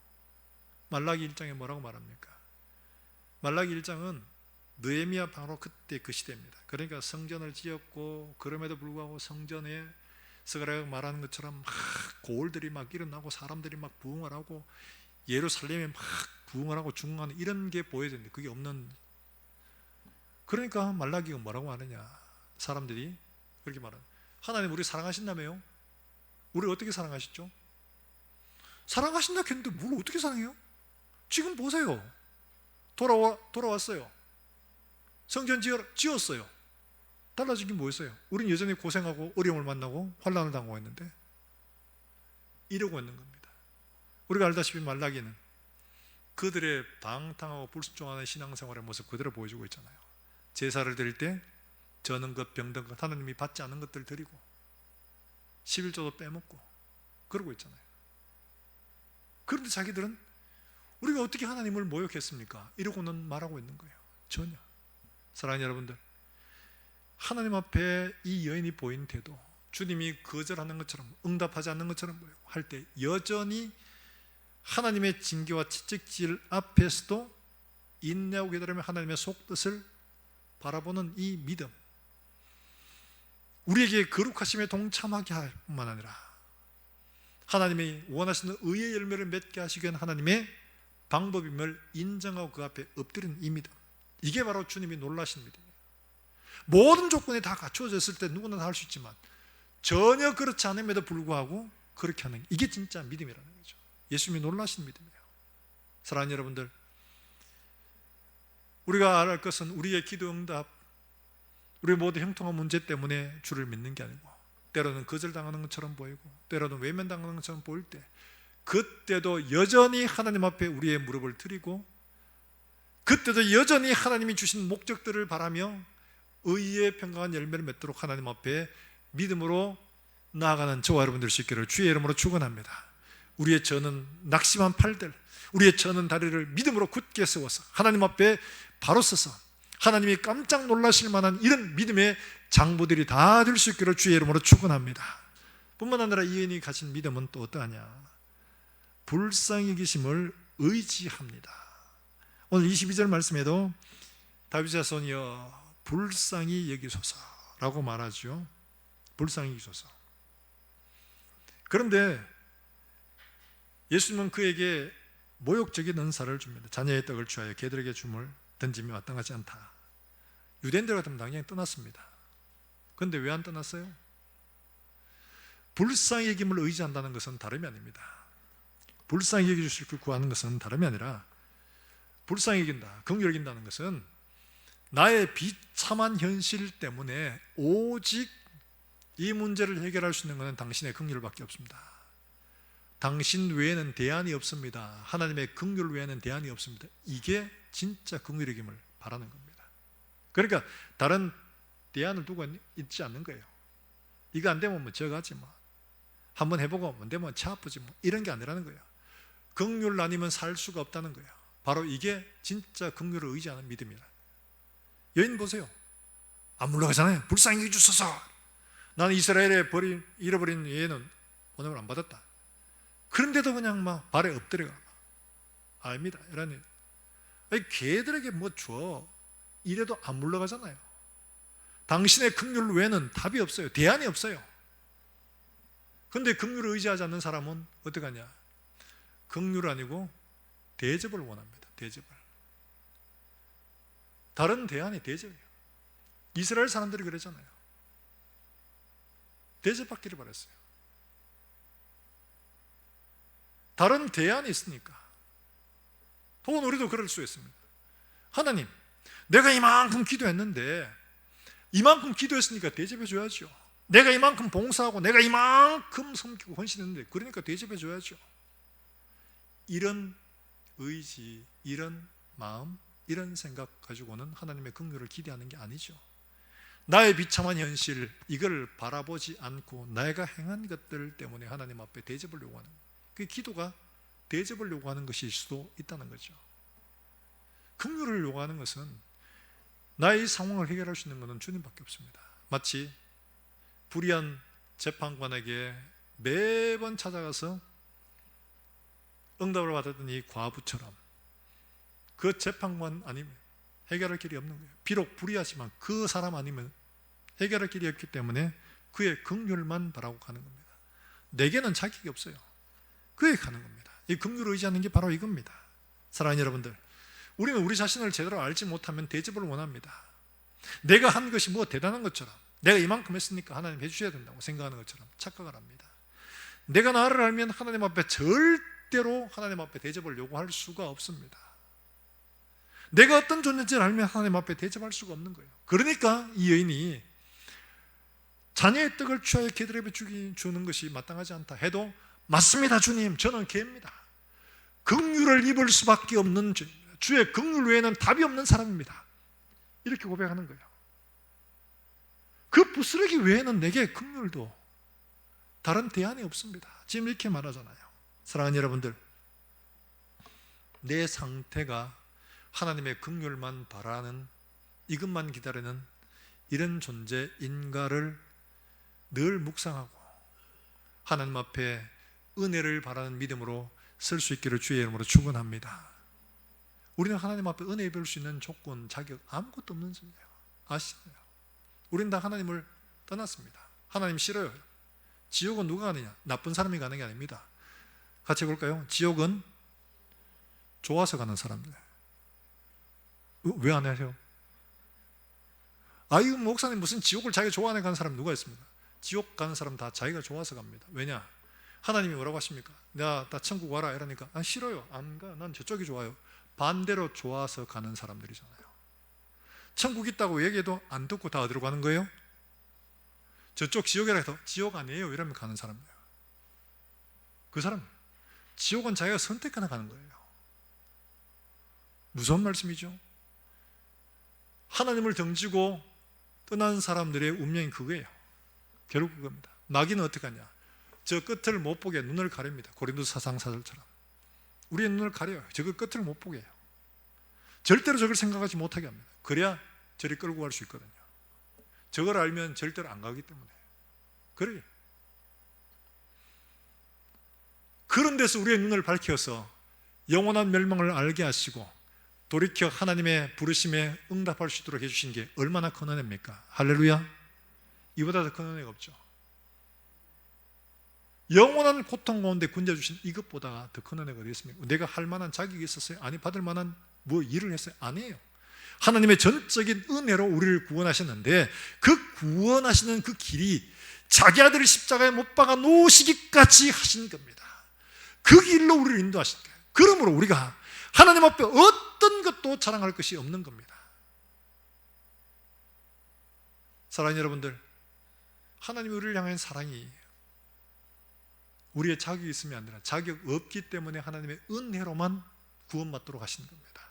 말라기 1장에 뭐라고 말합니까? 말라기 1장은 느헤미야 바로 그때 그 시대입니다. 그러니까 성전을 지었고, 그럼에도 불구하고 성전에 스가랴가 말하는 것처럼 막 고을들이 막 일어나고 사람들이 막 부흥을 하고 예루살렘에 막 부흥을 하고 중흥하는 이런 게 보여야 되는데 그게 없는. 그러니까 말라기가 뭐라고 하느냐, 사람들이 그렇게 말하는, 하나님 우리 사랑하신다며요? 우리 어떻게 사랑하시죠? 사랑하신다 했는데 뭘 어떻게 사랑해요? 지금 보세요. 돌아왔어요. 성전 지었어요. 달라진 게 뭐였어요? 우린 여전히 고생하고 어려움을 만나고 환난을 당하고 있는데 이러고 있는 겁니다. 우리가 알다시피 말라기는 그들의 방탕하고 불순종하는 신앙생활의 모습 그대로 보여주고 있잖아요. 제사를 드릴 때 저는 것 병든 것 하나님이 받지 않은 것들 드리고 11조도 빼먹고 그러고 있잖아요. 그런데 자기들은 우리가 어떻게 하나님을 모욕했습니까? 이러고는 말하고 있는 거예요. 전혀. 사랑하는 여러분들, 하나님 앞에 이 여인이 보인 태도, 주님이 거절하는 것처럼 응답하지 않는 것처럼 보이고 할 때 여전히 하나님의 징계와 채찍질 앞에서도 인내하고 기다리며 하나님의 속뜻을 바라보는 이 믿음, 우리에게 거룩하심에 동참하게 할 뿐만 아니라 하나님이 원하시는 의의 열매를 맺게 하시기 위한 하나님의 방법임을 인정하고 그 앞에 엎드리는 이 믿음, 이게 바로 주님이 놀라신 믿음이에요. 모든 조건이 다 갖추어졌을 때 누구나 다 할 수 있지만 전혀 그렇지 않음에도 불구하고 그렇게 하는, 이게 진짜 믿음이라는 거죠. 예수님이 놀라신 믿음이에요. 사랑하는 여러분들, 우리가 알아야 할 것은 우리의 기도 응답, 우리 모두 형통한 문제 때문에 주를 믿는 게 아니고 때로는 거절당하는 것처럼 보이고 때로는 외면당하는 것처럼 보일 때 그때도 여전히 하나님 앞에 우리의 무릎을 드리고 그때도 여전히 하나님이 주신 목적들을 바라며 의의 평강한 열매를 맺도록 하나님 앞에 믿음으로 나아가는 저와 여러분들 수 있기를 주의 이름으로 축원합니다. 우리의 저는 낙심한 팔들, 우리의 저는 다리를 믿음으로 굳게 세워서 하나님 앞에 바로 서서 하나님이 깜짝 놀라실 만한 이런 믿음의 장부들이 다 될 수 있기를 주의 이름으로 축원합니다. 뿐만 아니라 이 여인이 가진 믿음은 또 어떠하냐? 불쌍히 계심을 의지합니다. 오늘 22절 말씀에도 다윗의 자손이여 불쌍히 여기소서라고 말하죠. 불쌍히 여기소서. 그런데 예수님은 그에게 모욕적인 은사를 줍니다. 자녀의 떡을 취하여 개들에게 줌을 던짐이 마땅하지 않다. 유대인들 같으면 당연히 떠났습니다. 그런데 왜 안 떠났어요? 불쌍히 여김을 의지한다는 것은 다름이 아닙니다. 불쌍히 여겨주실 걸 구하는 것은 다름이 아니라 불쌍히 여긴다, 긍휼히 여긴다는 것은 나의 비참한 현실 때문에 오직 이 문제를 해결할 수 있는 것은 당신의 긍휼밖에 없습니다. 당신 외에는 대안이 없습니다. 하나님의 긍휼 외에는 대안이 없습니다. 이게 진짜 긍휼히 여김을 바라는 겁니다. 그러니까 다른 대안을 두고 있지 않는 거예요. 이거 안 되면 뭐 저가지 뭐. 한번 해보고 안 되면 차 아프지 뭐. 이런 게 아니라는 거예요. 긍휼 아니면 살 수가 없다는 거예요. 바로 이게 진짜 긍휼을 의지하는 믿음이라. 여인 보세요. 안 물러가잖아요. 불쌍히 여겨주소서. 나는 이스라엘에 잃어버린 얘는 보냄을 안 받았다. 그런데도 그냥 막 발에 엎드려가. 아닙니다. 이런 개들에게 뭐 줘. 이래도 안 물러가잖아요. 당신의 긍휼 외에는 답이 없어요. 대안이 없어요. 그런데 긍휼을 의지하지 않는 사람은 어떻게 하냐? 긍휼 아니고 대접을 원합니다. 대접을. 다른 대안이 대접이에요. 이스라엘 사람들이 그랬잖아요. 대접받기를 바랬어요. 다른 대안이 있으니까. 혹은 우리도 그럴 수 있습니다. 하나님, 내가 이만큼 기도했는데 이만큼 기도했으니까 대접해 줘야죠. 내가 이만큼 봉사하고 내가 이만큼 섬기고 헌신했는데 그러니까 대접해 줘야죠. 이런 의지, 이런 마음, 이런 생각 가지고는 하나님의 긍휼을 기대하는 게 아니죠. 나의 비참한 현실, 이걸 바라보지 않고 내가 행한 것들 때문에 하나님 앞에 대접을 요구하는, 그 기도가 대접을 요구하는 것일 수도 있다는 거죠. 긍휼을 요구하는 것은 나의 상황을 해결할 수 있는 것은 주님밖에 없습니다. 마치 불의한 재판관에게 매번 찾아가서 응답을 받았던 이 과부처럼 그 재판관 아니면 해결할 길이 없는 거예요. 비록 불의하지만 그 사람 아니면 해결할 길이 없기 때문에 그의 긍휼만 바라고 가는 겁니다. 내게는 자격이 없어요. 그에 가는 겁니다. 이 긍휼을 의지하는 게 바로 이겁니다. 사랑하는 여러분들, 우리는 우리 자신을 제대로 알지 못하면 대접을 원합니다. 내가 한 것이 뭐 대단한 것처럼, 내가 이만큼 했으니까 하나님 해주셔야 된다고 생각하는 것처럼 착각을 합니다. 내가 나를 알면 하나님 앞에 절대로 하나님 앞에 대접을 요구할 수가 없습니다. 내가 어떤 존재인지를 알면 하나님 앞에 대접할 수가 없는 거예요. 그러니까 이 여인이 자녀의 떡을 취하여 개들에게 주는 것이 마땅하지 않다 해도 맞습니다 주님, 저는 개입니다. 긍휼을 입을 수밖에 없는 죄입니다. 주의 긍휼 외에는 답이 없는 사람입니다. 이렇게 고백하는 거예요. 그 부스러기 외에는 내게 긍휼도 다른 대안이 없습니다. 지금 이렇게 말하잖아요. 사랑하는 여러분들, 내 상태가 하나님의 긍휼만 바라는, 이것만 기다리는 이런 존재인가를 늘 묵상하고 하나님 앞에 은혜를 바라는 믿음으로 설 수 있기를 주의 이름으로 축원합니다. 우리는 하나님 앞에 은혜 입을 수 있는 조건, 자격 아무것도 없는 존재예요. 아시잖아요. 우리는 다 하나님을 떠났습니다. 하나님 싫어요. 지옥은 누가 가느냐? 나쁜 사람이 가는 게 아닙니다. 같이 해볼까요? 지옥은 좋아서 가는 사람들. 왜 안 하세요? 아유, 목사님 무슨 지옥을 자기가 좋아하는 가는 사람 누가 있습니까? 지옥 가는 사람 다 자기가 좋아서 갑니다. 왜냐? 하나님이 뭐라고 하십니까? 나 천국 와라 이러니까 싫어요. 안 가. 난 저쪽이 좋아요. 반대로 좋아서 가는 사람들이잖아요. 천국 있다고 얘기해도 안 듣고 다 어디로 가는 거예요? 저쪽 지옥이라 해서 지옥 아니에요 이러면 가는 사람이에요. 그 사람, 지옥은 자기가 선택하나 가는 거예요. 무서운 말씀이죠. 하나님을 등지고 떠난 사람들의 운명이 그거예요. 결국 그겁니다. 마귀는 어떻게 하냐? 저 끝을 못 보게 눈을 가립니다. 고린도서 4장4절처럼 우리의 눈을 가려요. 저그 끝을 못 보게 해요. 절대로 저걸 생각하지 못하게 합니다. 그래야 저리 끌고 갈 수 있거든요. 저걸 알면 절대로 안 가기 때문에 그래요. 그런 데서 우리의 눈을 밝혀서 영원한 멸망을 알게 하시고 돌이켜 하나님의 부르심에 응답할 수 있도록 해주신 게 얼마나 큰 은혜입니까? 할렐루야. 이보다 더 큰 은혜가 없죠. 영원한 고통 가운데 군자주신 이것보다 더 큰 은혜가 어디 있습니까? 내가 할 만한 자격이 있었어요? 아니, 받을 만한 뭐 일을 했어요? 아니에요. 하나님의 전적인 은혜로 우리를 구원하셨는데 그 구원하시는 그 길이 자기 아들을 십자가에 못 박아 놓으시기까지 하신 겁니다. 그 길로 우리를 인도하신 거예요. 그러므로 우리가 하나님 앞에 어떤 것도 자랑할 것이 없는 겁니다. 사랑하는 여러분들, 하나님이 우리를 향한 사랑이 우리의 자격이 있으면 안 되나, 자격 없기 때문에 하나님의 은혜로만 구원받도록 하시는 겁니다.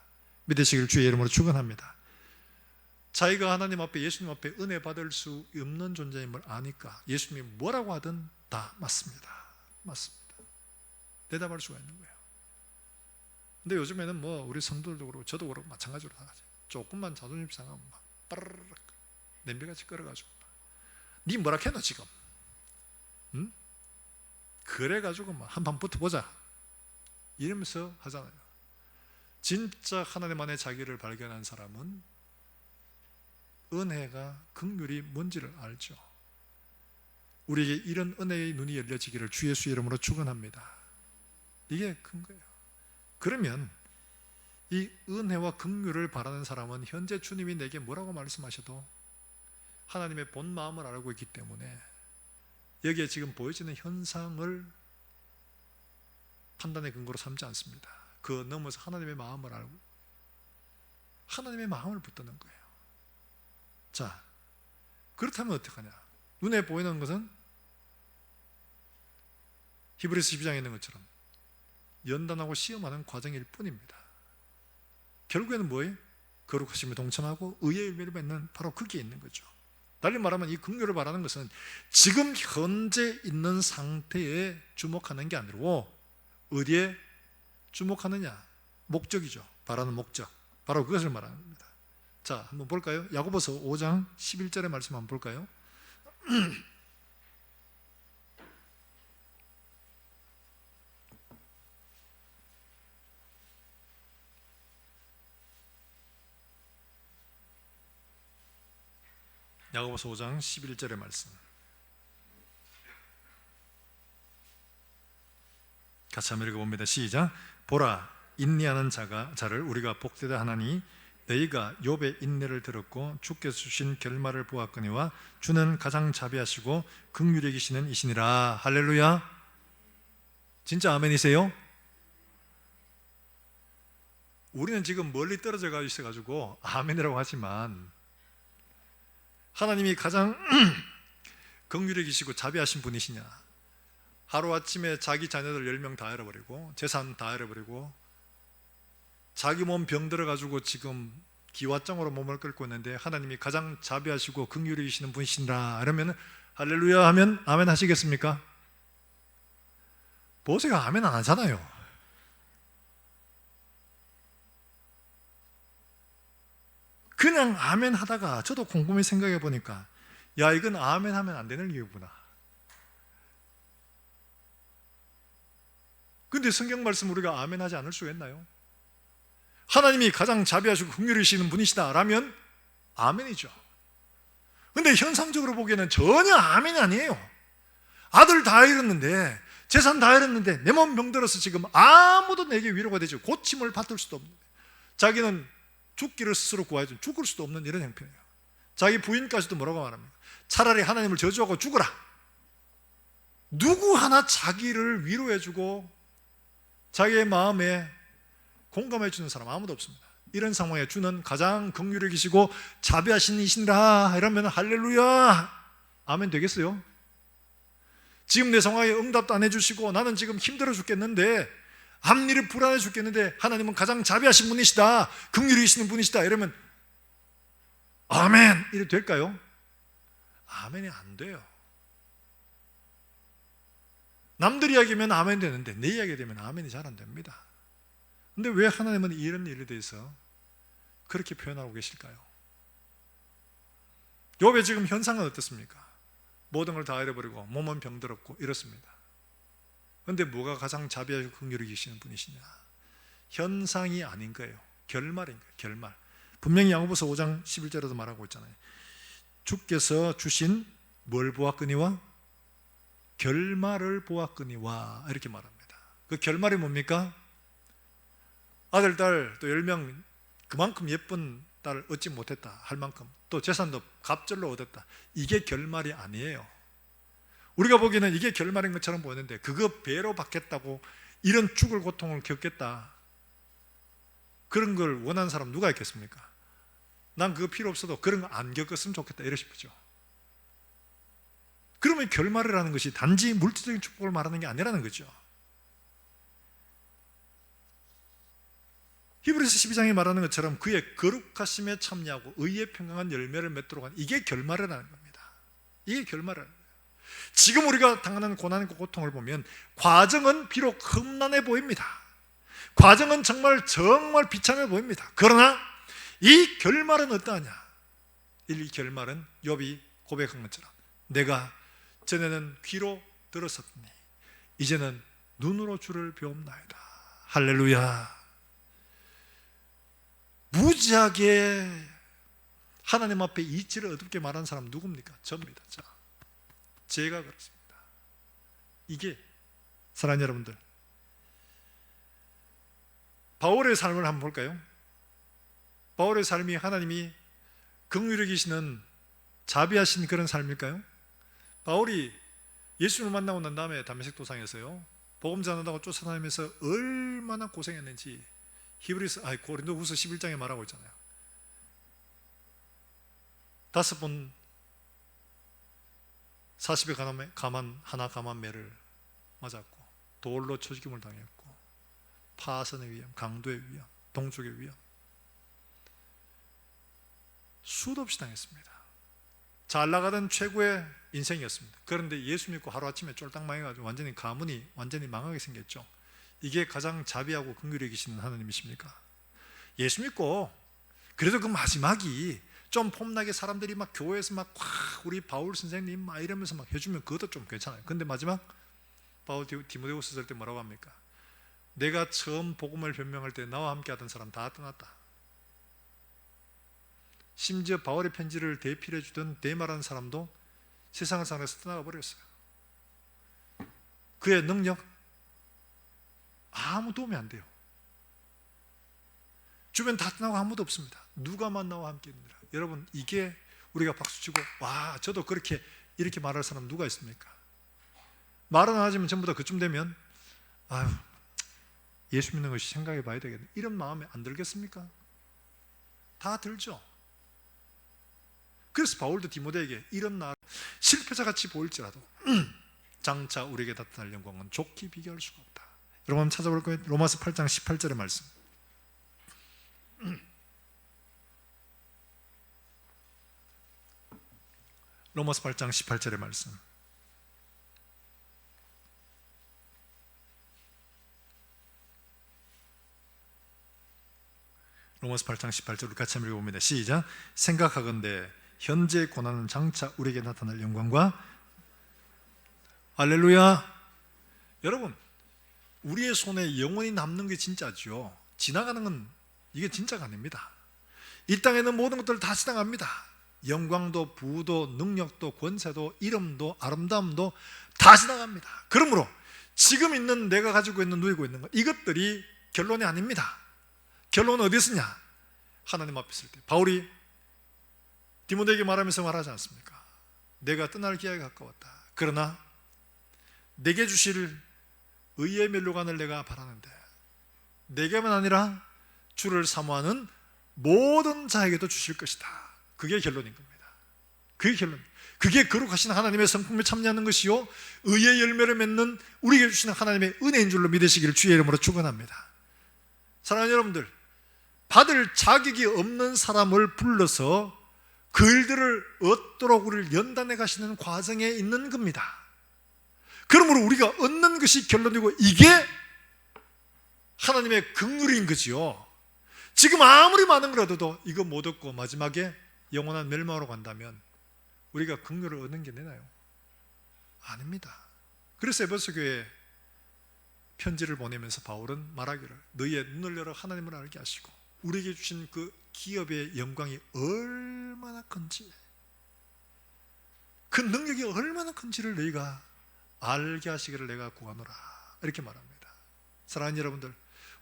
믿으시길 주의 이름으로 축원합니다. 자기가 하나님 앞에, 예수님 앞에 은혜 받을 수 없는 존재임을 아니까 예수님이 뭐라고 하든 다 맞습니다. 맞습니다. 대답할 수가 있는 거예요. 근데 요즘에는 뭐 우리 성도들도 그렇고 저도 그렇고 마찬가지로 다 하지. 조금만 자존심 상하면 막 빠르르 냄비같이 끓여가지고 니 뭐라 했노 지금? 응? 그래가지고 막 한판 붙어보자 이러면서 하잖아요. 진짜 하나님 안에 자기를 발견한 사람은 은혜가 긍휼이 뭔지를 알죠. 우리에게 이런 은혜의 눈이 열려지기를 주 예수 이름으로 축원합니다. 이게 큰 거예요. 그러면 이 은혜와 긍휼을 바라는 사람은 현재 주님이 내게 뭐라고 말씀하셔도 하나님의 본 마음을 알고 있기 때문에 여기에 지금 보여지는 현상을 판단의 근거로 삼지 않습니다. 그 넘어서 하나님의 마음을 알고 하나님의 마음을 붙드는 거예요. 자, 그렇다면 어떡하냐? 눈에 보이는 것은 히브리서 12장에 있는 것처럼 연단하고 시험하는 과정일 뿐입니다. 결국에는 뭐예요? 거룩하심에 동참하고 의의 열매를 맺는 바로 그게 있는 거죠. 달리 말하면 이 긍휼을 바라는 것은 지금 현재 있는 상태에 주목하는 게 아니고 어디에 주목하느냐? 목적이죠. 바라는 목적. 바로 그것을 말하는 겁니다. 자, 한번 볼까요? 야고보서 5장 11절의 말씀 한번 볼까요? 야고보서 5장 11절의 말씀 같이 한번 읽어봅니다. 시작. 보라, 인내하는 자를 우리가 복되다 하나니 너희가 욥의 인내를 들었고 주께서 주신 결말을 보았거니와 주는 가장 자비하시고 긍휼히 계시는 이시니라. 할렐루야. 진짜 아멘이세요? 우리는 지금 멀리 떨어져 있어가지고 아멘이라고 하지만 하나님이 가장 긍휼히 계시고 자비하신 분이시냐? 하루아침에 자기 자녀들 10명 다 잃어버리고 재산 다 잃어버리고 자기 몸 병들어가지고 지금 기와장으로 몸을 끌고 있는데 하나님이 가장 자비하시고 긍휼히 계시는 분이시라. 그러면 할렐루야 하면 아멘 하시겠습니까? 보세요, 아멘 안 하잖아요. 그냥 아멘 하다가 저도 곰곰이 생각해 보니까 야, 이건 아멘 하면 안 되는 이유구나. 근데 성경 말씀 우리가 아멘 하지 않을 수가 있나요? 하나님이 가장 자비하시고 긍휼히시는 분이시다 라면 아멘이죠. 근데 현상적으로 보기에는 전혀 아멘이 아니에요. 아들 다 잃었는데, 재산 다 잃었는데 내 몸 병들어서 지금 아무도 내게 위로가 되지 고침을 받을 수도 없는데 자기는 죽기를 스스로 구하지 죽을 수도 없는 이런 형편이에요. 자기 부인까지도 뭐라고 말합니까? 차라리 하나님을 저주하고 죽어라. 누구 하나 자기를 위로해주고 자기의 마음에 공감해 주는 사람 아무도 없습니다. 이런 상황에 주는 가장 긍휼히 계시고 자비하신 이신이라 이러면 할렐루야 아멘 되겠어요? 지금 내 상황에 응답도 안 해주시고 나는 지금 힘들어 죽겠는데 앞일이 불안해 죽겠는데 하나님은 가장 자비하신 분이시다, 긍휼히 계시는 분이시다 이러면 아멘 이래 될까요? 아멘이 안 돼요. 남들 이야기면 아멘 되는데 내 이야기 되면 아멘이 잘 안 됩니다. 근데 왜 하나님은 이런 일에 대해서 그렇게 표현하고 계실까요? 욥의 지금 현상은 어떻습니까? 모든 걸 다 잃어버리고 몸은 병들었고 이렇습니다. 그런데 뭐가 가장 자비하고 긍휼히 계시는 분이시냐? 현상이 아닌 거예요. 결말인 거예요. 결말. 분명히 야고보서 5장 11절에도 말하고 있잖아요. 주께서 주신 뭘 보았거니와 결말을 보았거니와 이렇게 말합니다. 그 결말이 뭡니까? 아들, 딸 또 10명 그만큼 예쁜 딸을 얻지 못했다 할 만큼 또 재산도 갑절로 얻었다. 이게 결말이 아니에요. 우리가 보기에는 이게 결말인 것처럼 보이는데 그거 배로 받겠다고 이런 죽을 고통을 겪겠다 그런 걸 원하는 사람 누가 있겠습니까? 난 그거 필요 없어도 그런 거 안 겪었으면 좋겠다 이러시죠. 그러면 결말이라는 것이 단지 물질적인 축복을 말하는 게 아니라는 거죠. 히브리서 12장에 말하는 것처럼 그의 거룩하심에 참여하고 의의 평강한 열매를 맺도록 하는 이게 결말이라는 겁니다. 이게 결말이라는 거예요. 지금 우리가 당하는 고난과 고통을 보면 과정은 비록 험난해 보입니다. 과정은 정말 비참해 보입니다. 그러나 이 결말은 어떠하냐? 이 결말은 욥이 고백한 것처럼 내가 전에는 귀로 들었었더니 이제는 눈으로 주를 배움나이다. 할렐루야. 무지하게 하나님 앞에 이치를 어둡게 말하는 사람 누굽니까? 접니다. 제가 그렇습니다. 이게 사랑하는 여러분들, 바울의 삶을 한번 볼까요? 바울의 삶이 하나님이 긍휼히 계시는 자비하신 그런 삶일까요? 바울이 예수를 만나고 난 다음에 다메섹 도상에서요, 복음 전한다고 쫓아다니면서 얼마나 고생했는지 고린도후서 11장에 말하고 있잖아요. 5번 40에 가만 매를 맞았고, 돌로 쳐 죽임을 당했고, 파선의 위험, 강도의 위험, 동족의 위험, 수도 없이 당했습니다. 잘 나가던 최고의 인생이었습니다. 그런데 예수 믿고 하루아침에 쫄딱 망해가지고 완전히 가문이 완전히 망하게 생겼죠. 이게 가장 자비하고 긍휼히 계시는 하나님이십니까? 예수 믿고 그래도 그 마지막이 좀 폼나게 사람들이 막 교회에서 막 우리 바울 선생님 막 이러면서 막 해주면 그것도 좀 괜찮아요. 근데 마지막 바울 디모데후서 쓸 때 뭐라고 합니까? 내가 처음 복음을 변명할 때 나와 함께 하던 사람 다 떠났다. 심지어 바울의 편지를 대필해 주던 데마라는 사람도 세상을 살아서 떠나가 버렸어요. 그의 능력 아무 도움이 안 돼요. 주변 다 떠나고 아무도 없습니다. 누가만 나와 함께 있느라. 여러분, 이게 우리가 박수치고 와 저도 그렇게 이렇게 말할 사람 누가 있습니까? 말은 안 하지만 전부 다 그쯤 되면 아유 예수 믿는 것이 생각해 봐야 되겠네, 이런 마음에 안 들겠습니까? 다 들죠. 그래서 바울도 디모데에게 이런 날 실패자 같이 보일지라도 장차 우리에게 나타날 영광은 좋게 비교할 수가 없다. 여러분 한번 찾아볼 거예요. 로마서 8장 18절의 말씀. 로마서 8장 18절의 말씀. 로마서 8장 18절을 같이 한번 읽어봅니다. 시작. 생각하건대 현재 고난은 장차 우리에게 나타날 영광과, 할렐루야. 여러분, 우리의 손에 영원히 남는 게 진짜죠. 지나가는 건 이게 진짜가 아닙니다. 이 땅에는 모든 것들 다 지나갑니다. 영광도 부도 능력도 권세도 이름도 아름다움도 다 지나갑니다. 그러므로 지금 있는 내가 가지고 있는 누리고 있는 것, 이것들이 결론이 아닙니다. 결론은 어디 있으냐? 하나님 앞에 있을 때. 바울이 디모데에게 말하면서 말하지 않습니까? 내가 떠날 기회가 가까웠다. 그러나 내게 주실 의의 면류관을 내가 바라는데 내게만 아니라 주를 사모하는 모든 자에게도 주실 것이다. 그게 결론인 겁니다. 그게 결론. 그게 거룩하신 하나님의 성품에 참여하는 것이요 의의 열매를 맺는 우리에게 주시는 하나님의 은혜인 줄로 믿으시기를 주의 이름으로 축원합니다. 사랑하는 여러분들, 받을 자격이 없는 사람을 불러서 그 일들을 얻도록 우리를 연단해 가시는 과정에 있는 겁니다. 그러므로 우리가 얻는 것이 결론이고 이게 하나님의 긍휼인 거지요. 지금 아무리 많은 걸 얻어도 이거 못 얻고 마지막에 영원한 멸망으로 간다면 우리가 긍휼을 얻는 게 되나요? 아닙니다. 그래서 에베소 교회에 편지를 보내면서 바울은 말하기를 너희의 눈을 열어 하나님을 알게 하시고 우리에게 주신 그 기업의 영광이 얼마나 큰지, 그 능력이 얼마나 큰지를 너희가 알게 하시기를 내가 구하노라, 이렇게 말합니다. 사랑하는 여러분들,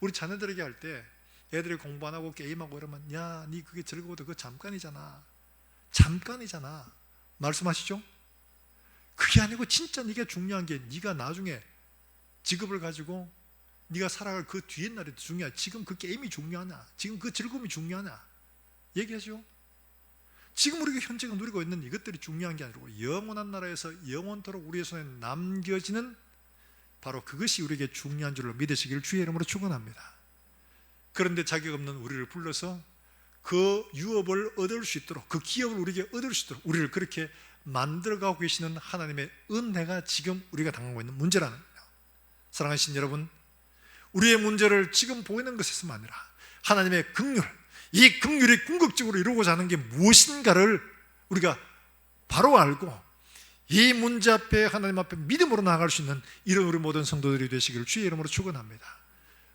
우리 자녀들에게 할 때 애들이 공부 안 하고 게임하고 이러면 야, 니 그게 즐거워도 그거 잠깐이잖아 말씀하시죠? 그게 아니고 진짜 네가 중요한 게 네가 나중에 직업을 가지고 네가 살아갈 그 뒤에 날이 중요하냐, 지금 그 게임이 중요하냐, 지금 그 즐거움이 중요하냐 얘기하죠. 지금 우리가 현재가 누리고 있는 이것들이 중요한 게 아니고 영원한 나라에서 영원토록 우리의 손에 남겨지는 바로 그것이 우리에게 중요한 줄로 믿으시기를 주의 이름으로 축원합니다. 그런데 자격 없는 우리를 불러서 그 유업을 얻을 수 있도록, 그 기업을 우리에게 얻을 수 있도록 우리를 그렇게 만들어가고 계시는 하나님의 은혜가 지금 우리가 당하고 있는 문제라는 거예요. 사랑하신 여러분, 우리의 문제를 지금 보이는 것에서만 아니라 하나님의 긍휼, 이 긍휼이 궁극적으로 이루고자 하는 게 무엇인가를 우리가 바로 알고 이 문제 앞에 하나님 앞에 믿음으로 나아갈 수 있는 이런 우리 모든 성도들이 되시기를 주의 이름으로 축원합니다.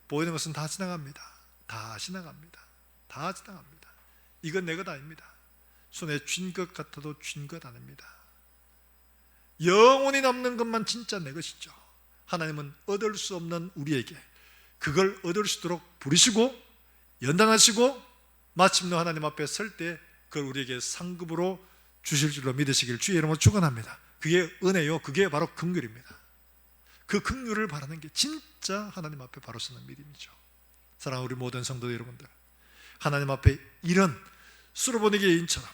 보이는 것은 다 지나갑니다. 다 지나갑니다. 다 지나갑니다. 이건 내 것 아닙니다. 손에 쥔 것 같아도 쥔 것 아닙니다. 영원히 남는 것만 진짜 내 것이죠. 하나님은 얻을 수 없는 우리에게 그걸 얻을 수 있도록 부르시고 연단하시고 마침내 하나님 앞에 설 때 그걸 우리에게 상급으로 주실 줄로 믿으시길 주의 이름으로 축원합니다. 그게 은혜요, 그게 바로 긍휼입니다. 그 긍휼을 바라는 게 진짜 하나님 앞에 바로 서는 믿음이죠. 사랑하는 우리 모든 성도 여러분들, 하나님 앞에 이런 수로보니게의 인처럼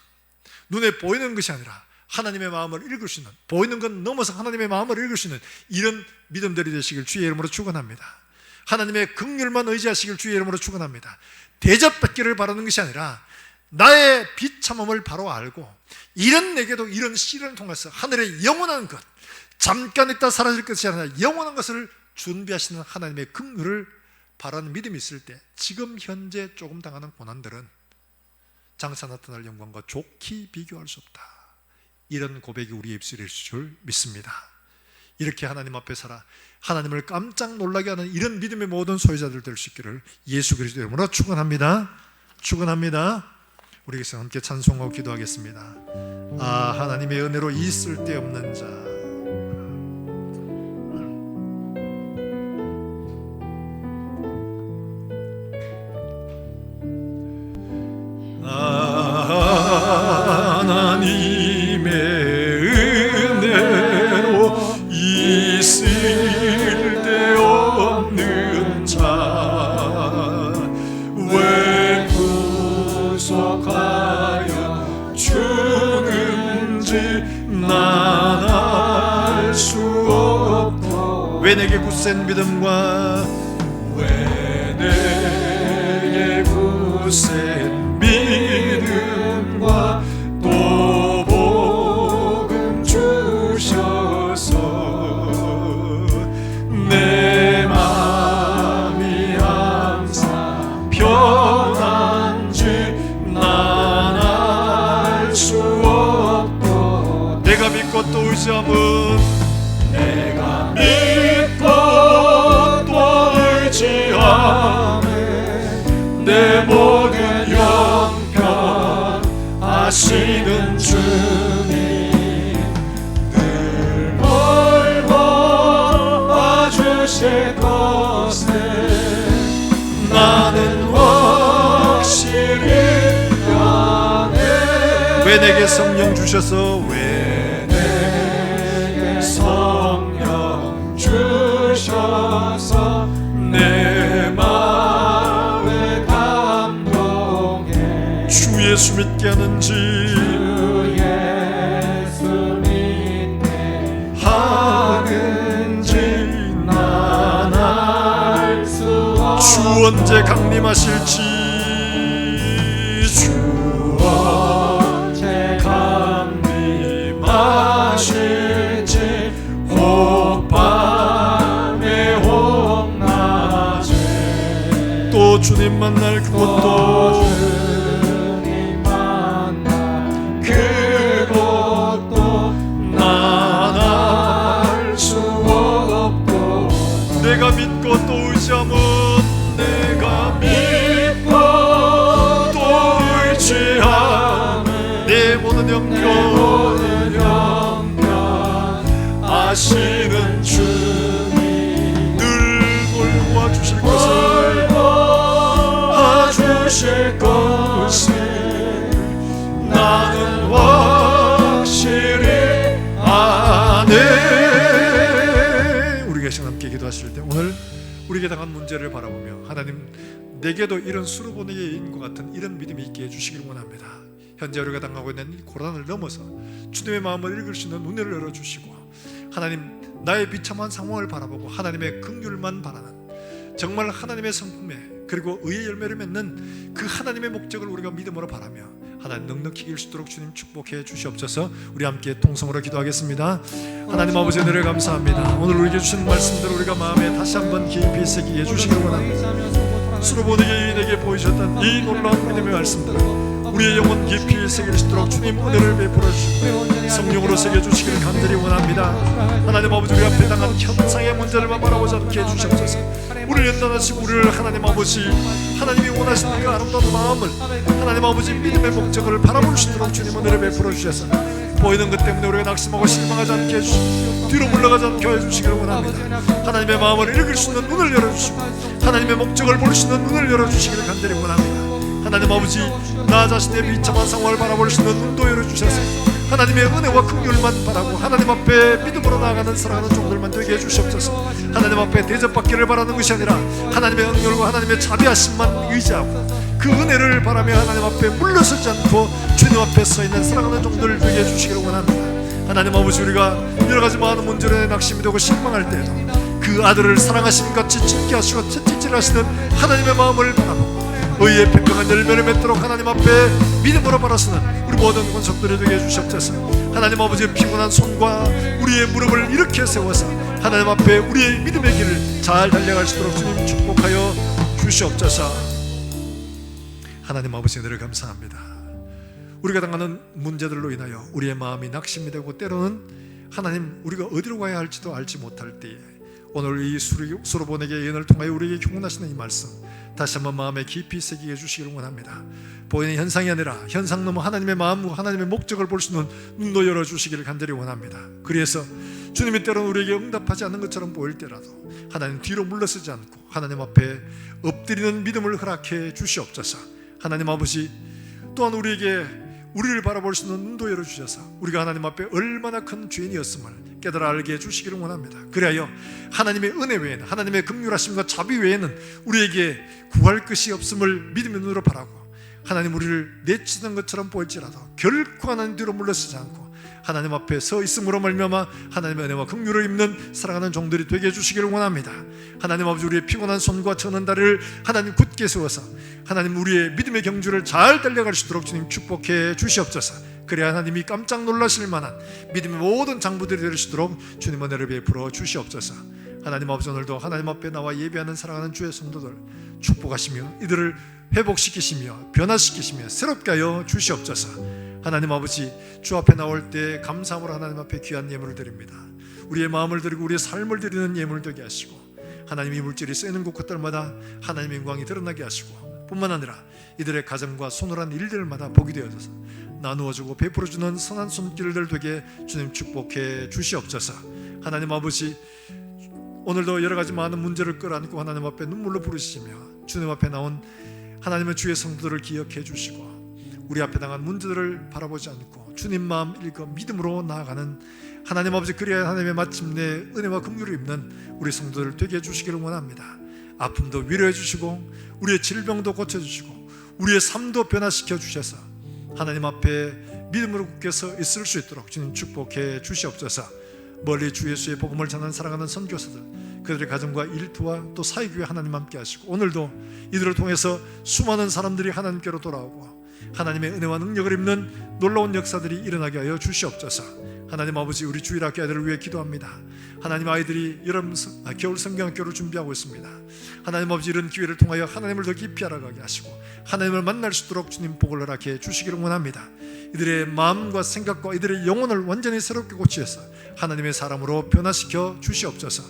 눈에 보이는 것이 아니라 하나님의 마음을 읽을 수 있는, 보이는 건 넘어서 하나님의 마음을 읽을 수 있는 이런 믿음들이 되시길 주의 이름으로 축원합니다. 하나님의 긍휼만 의지하시길 주의 이름으로 축원합니다. 대접받기를 바라는 것이 아니라 나의 비참함을 바로 알고 이런 내게도 이런 시련을 통해서 하늘의 영원한 것, 잠깐 있다 사라질 것이 아니라 영원한 것을 준비하시는 하나님의 긍휼을 바라는 믿음이 있을 때 지금 현재 조금 당하는 고난들은 장차 나타날 영광과 좋게 비교할 수 없다. 이런 고백이 우리의 입술일 줄 믿습니다. 이렇게 하나님 앞에 살아 하나님을 깜짝 놀라게 하는 이런 믿음의 모든 소유자들 될 수 있기를 예수 그리스도 이름으로 축원합니다. 축원합니다. 우리 함께 찬송하고 기도하겠습니다. 아, 하나님의 은혜로 이 쓸데없는 자, 하나님의 은혜로 이 쓸데없는 자 왜 구속하여 주는지 난 알 수 없다. 왜 내게 굳센 믿음과 왜 내게 굳센 믿음과 또 복음 주셔서 내 마음이 항상 편한지 난 알 수 없고 내가 믿고 또 의지함은 내가 믿고 또 의지함은 내 모든 형편 하시는 주님 늘 돌봐 주실 것을 나는 확실히 아네. 왜 내게 성령 주셔서 왜 내게 성령 주셔서 내 마음에 감동해 주 예수 믿게 하는지 주 예수 믿게 하는지 난 알 수 없어. 주 언제 강림하실지 주 언제 강림하실지 혹밤에 혹낮에 또 주님 만날 그곳도 주님 만날 그곳도 난 알 수 없고 내가 믿고 또 의지함은 내가 믿고 또 의지함은 내 모든 형편 아시는 주님 늘 돌봐주실 것을 봐주실 것을 나는 확실히 아네. 우리 계신 함께 기도하실 때 오늘 우리에게 당한 문제를 바라보며 하나님 내게도 이런 수르보니게의 인과 같은 이런 믿음이 있게 해주시길 원합니다. 현재 우리가 당하고 있는 이 고난을 넘어서 주님의 마음을 읽을 수 있는 눈을 열어주시고 하나님 나의 비참한 상황을 바라보고 하나님의 긍휼만 바라는 정말 하나님의 성품에 그리고 의의 열매를 맺는 그 하나님의 목적을 우리가 믿음으로 바라며 하나님 넉넉히 이길 수 있도록 주님 축복해 주시옵소서. 우리 함께 통성으로 기도하겠습니다. 하나님 아버지 은혜를 감사합니다. 오늘 우리에게 주신 말씀들을 우리가 마음에 다시 한번 깊이 새기게 해주시길 원합니다. 수로보니게인에게 보이셨던 이 놀라운 믿음의 말씀들을 우리의 영혼 깊이 새길 수 있도록 주님 은혜를 베풀어 주시고 성령으로 새겨주시기를 간절히 원합니다. 하나님 아버지, 우리 앞에 당한 현상의 문제를 바라보지 않게 해주시옵소서. 우리를 연단하시고 우리를 하나님 아버지, 하나님이 원하시는 그 아름다운 마음을, 하나님 아버지 믿음의 목적을 바라볼 수 있도록 주님 은혜를 베풀어 주셔서 보이는 것 때문에 우리가 낙심하고 실망하지 않게 해주시고 뒤로 물러가지 않게 해주시기를 원합니다. 하나님의 마음을 읽을 수 있는 눈을 열어주시고 하나님의 목적을 볼 수 있는 눈을 열어주시기를 간절히 원합니다. 하나님 아버지, 나 자신의 비참한 상황을 바라볼 수 있는 눈도 열어주셔서 하나님의 은혜와 긍휼만 바라고 하나님 앞에 믿음으로 나아가는 사랑하는 종들만 되게 해주시옵소서. 하나님 앞에 대접받기를 바라는 것이 아니라 하나님의 긍휼과 하나님의 자비하심만 의지하고 그 은혜를 바라며 하나님 앞에 물러서지 않고 주님 앞에 서 있는 사랑하는 종들 되게 해주시기를 원합니다. 하나님 아버지, 우리가 여러 가지 많은 문제로 낙심이 되고 실망할 때에도 그 아들을 사랑하심 같이 짓게 하시고 채찍질 하시는 하나님의 마음을 바라보고 의의 평평한 열매를 맺도록 하나님 앞에 믿음으로 바라서는 우리 모든 권속들이 되게 해주시옵소서. 하나님 아버지의 피곤한 손과 우리의 무릎을 이렇게 세워서 하나님 앞에 우리의 믿음의 길을 잘 달려갈 수 있도록 주님 축복하여 주시옵소서. 하나님 아버지, 은혜를 감사합니다. 우리가 당하는 문제들로 인하여 우리의 마음이 낙심이 되고 때로는 하나님 우리가 어디로 가야 할지도 알지 못할 때에 오늘 이 수로보내기의 예언을 통하여 우리에게 교훈하시는 이 말씀 다시 한번 마음에 깊이 새기게 해주시기를 원합니다. 보이는 현상이 아니라 현상 넘어 하나님의 마음과 하나님의 목적을 볼 수 있는 눈도 열어주시기를 간절히 원합니다. 그래서 주님이 때로는 우리에게 응답하지 않는 것처럼 보일 때라도 하나님 뒤로 물러서지 않고 하나님 앞에 엎드리는 믿음을 허락해 주시옵소서. 하나님 아버지, 또한 우리를 바라볼 수 있는 눈도 열어주셔서 우리가 하나님 앞에 얼마나 큰 죄인이었음을 깨달아 알게 해주시기를 원합니다. 그리하여 하나님의 은혜 외에는, 하나님의 긍휼하심과 자비 외에는 우리에게 구할 것이 없음을 믿음의 눈으로 바라고 하나님 우리를 내치는 것처럼 보일지라도 결코 하나님 뒤로 물러서지 않고 하나님 앞에 서 있음으로 말미암아 하나님의 은혜와 긍휼을 입는 사랑하는 종들이 되게 해주시기를 원합니다. 하나님 아버지, 우리의 피곤한 손과 저는 다리를 하나님 굳게 세워서 하나님 우리의 믿음의 경주를 잘 달려갈 수 있도록 주님 축복해 주시옵소서. 그래야 하나님이 깜짝 놀라실 만한 믿음의 모든 장부들이 될 수 있도록 주님 은혜를 베풀어 주시옵소서. 하나님 아버지, 오늘도 하나님 앞에 나와 예배하는 사랑하는 주의 성도들 축복하시며 이들을 회복시키시며 변화시키시며 새롭게 하여 주시옵소서. 하나님 아버지, 주 앞에 나올 때 감사함으로 하나님 앞에 귀한 예물을 드립니다. 우리의 마음을 드리고 우리의 삶을 드리는 예물 되게 하시고 하나님의 물질이 쓰이는 곳곳들마다 하나님의 영광이 드러나게 하시고 뿐만 아니라 이들의 가정과 손을한 일들마다 복이 되어져서 나누어주고 베풀어주는 선한 손길들 되게 주님 축복해 주시옵소서. 하나님 아버지, 오늘도 여러 가지 많은 문제를 끌어안고 하나님 앞에 눈물로 부르시며 주님 앞에 나온 하나님의 주의 성도들을 기억해 주시고 우리 앞에 당한 문제들을 바라보지 않고 주님 마음 읽어 믿음으로 나아가는 하나님 아버지, 그래야 하나님의 마침내 은혜와 긍휼을 입는 우리 성도들 되게 해주시기를 원합니다. 아픔도 위로해 주시고 우리의 질병도 고쳐주시고 우리의 삶도 변화시켜 주셔서 하나님 앞에 믿음으로 굳게 서 있을 수 있도록 주님 축복해 주시옵소서. 멀리 주 예수의 복음을 전하는 사랑하는 선교사들, 그들의 가정과 일터와 또 사회교회 하나님 함께 하시고 오늘도 이들을 통해서 수많은 사람들이 하나님께로 돌아오고 하나님의 은혜와 능력을 입는 놀라운 역사들이 일어나게 하여 주시옵소서. 하나님 아버지, 우리 주일학교 아이들을 위해 기도합니다. 하나님, 아이들이 겨울 성경학교를 준비하고 있습니다. 하나님 아버지, 이런 기회를 통하여 하나님을 더 깊이 알아가게 하시고 하나님을 만날 수 있도록 주님 복을 허락해 주시기를 원합니다. 이들의 마음과 생각과 이들의 영혼을 완전히 새롭게 고치셔서 하나님의 사람으로 변화시켜 주시옵소서.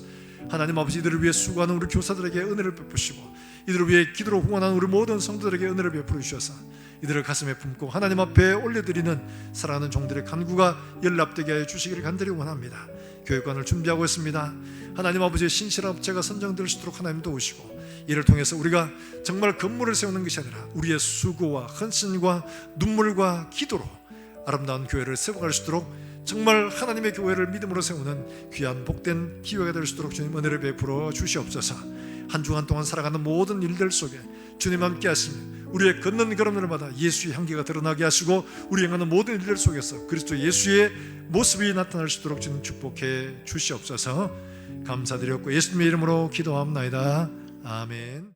하나님 아버지, 이들을 위해 수고하는 우리 교사들에게 은혜를 베푸시고 이들을 위해 기도로 후원하는 우리 모든 성도들에게 은혜를 베풀어 주셔서 이들을 가슴에 품고 하나님 앞에 올려드리는 사랑하는 종들의 간구가 연락되게 하여 주시기를 간절히 원합니다. 교육관을 준비하고 있습니다. 하나님 아버지의 신실한 업체가 선정될 수 있도록 하나님 도우시고 이를 통해서 우리가 정말 건물을 세우는 것이 아니라 우리의 수고와 헌신과 눈물과 기도로 아름다운 교회를 세워갈 수 있도록 정말 하나님의 교회를 믿음으로 세우는 귀한 복된 기회가 될 수 있도록 주님 은혜를 베풀어 주시옵소서. 한 주간 동안 살아가는 모든 일들 속에 주님 함께 하시며 우리의 걷는 걸음들마다 예수의 향기가 드러나게 하시고 우리 행하는 모든 일들 속에서 그리스도 예수의 모습이 나타날 수 있도록 주님 축복해 주시옵소서. 감사드렸고 예수님의 이름으로 기도합나이다. 아멘.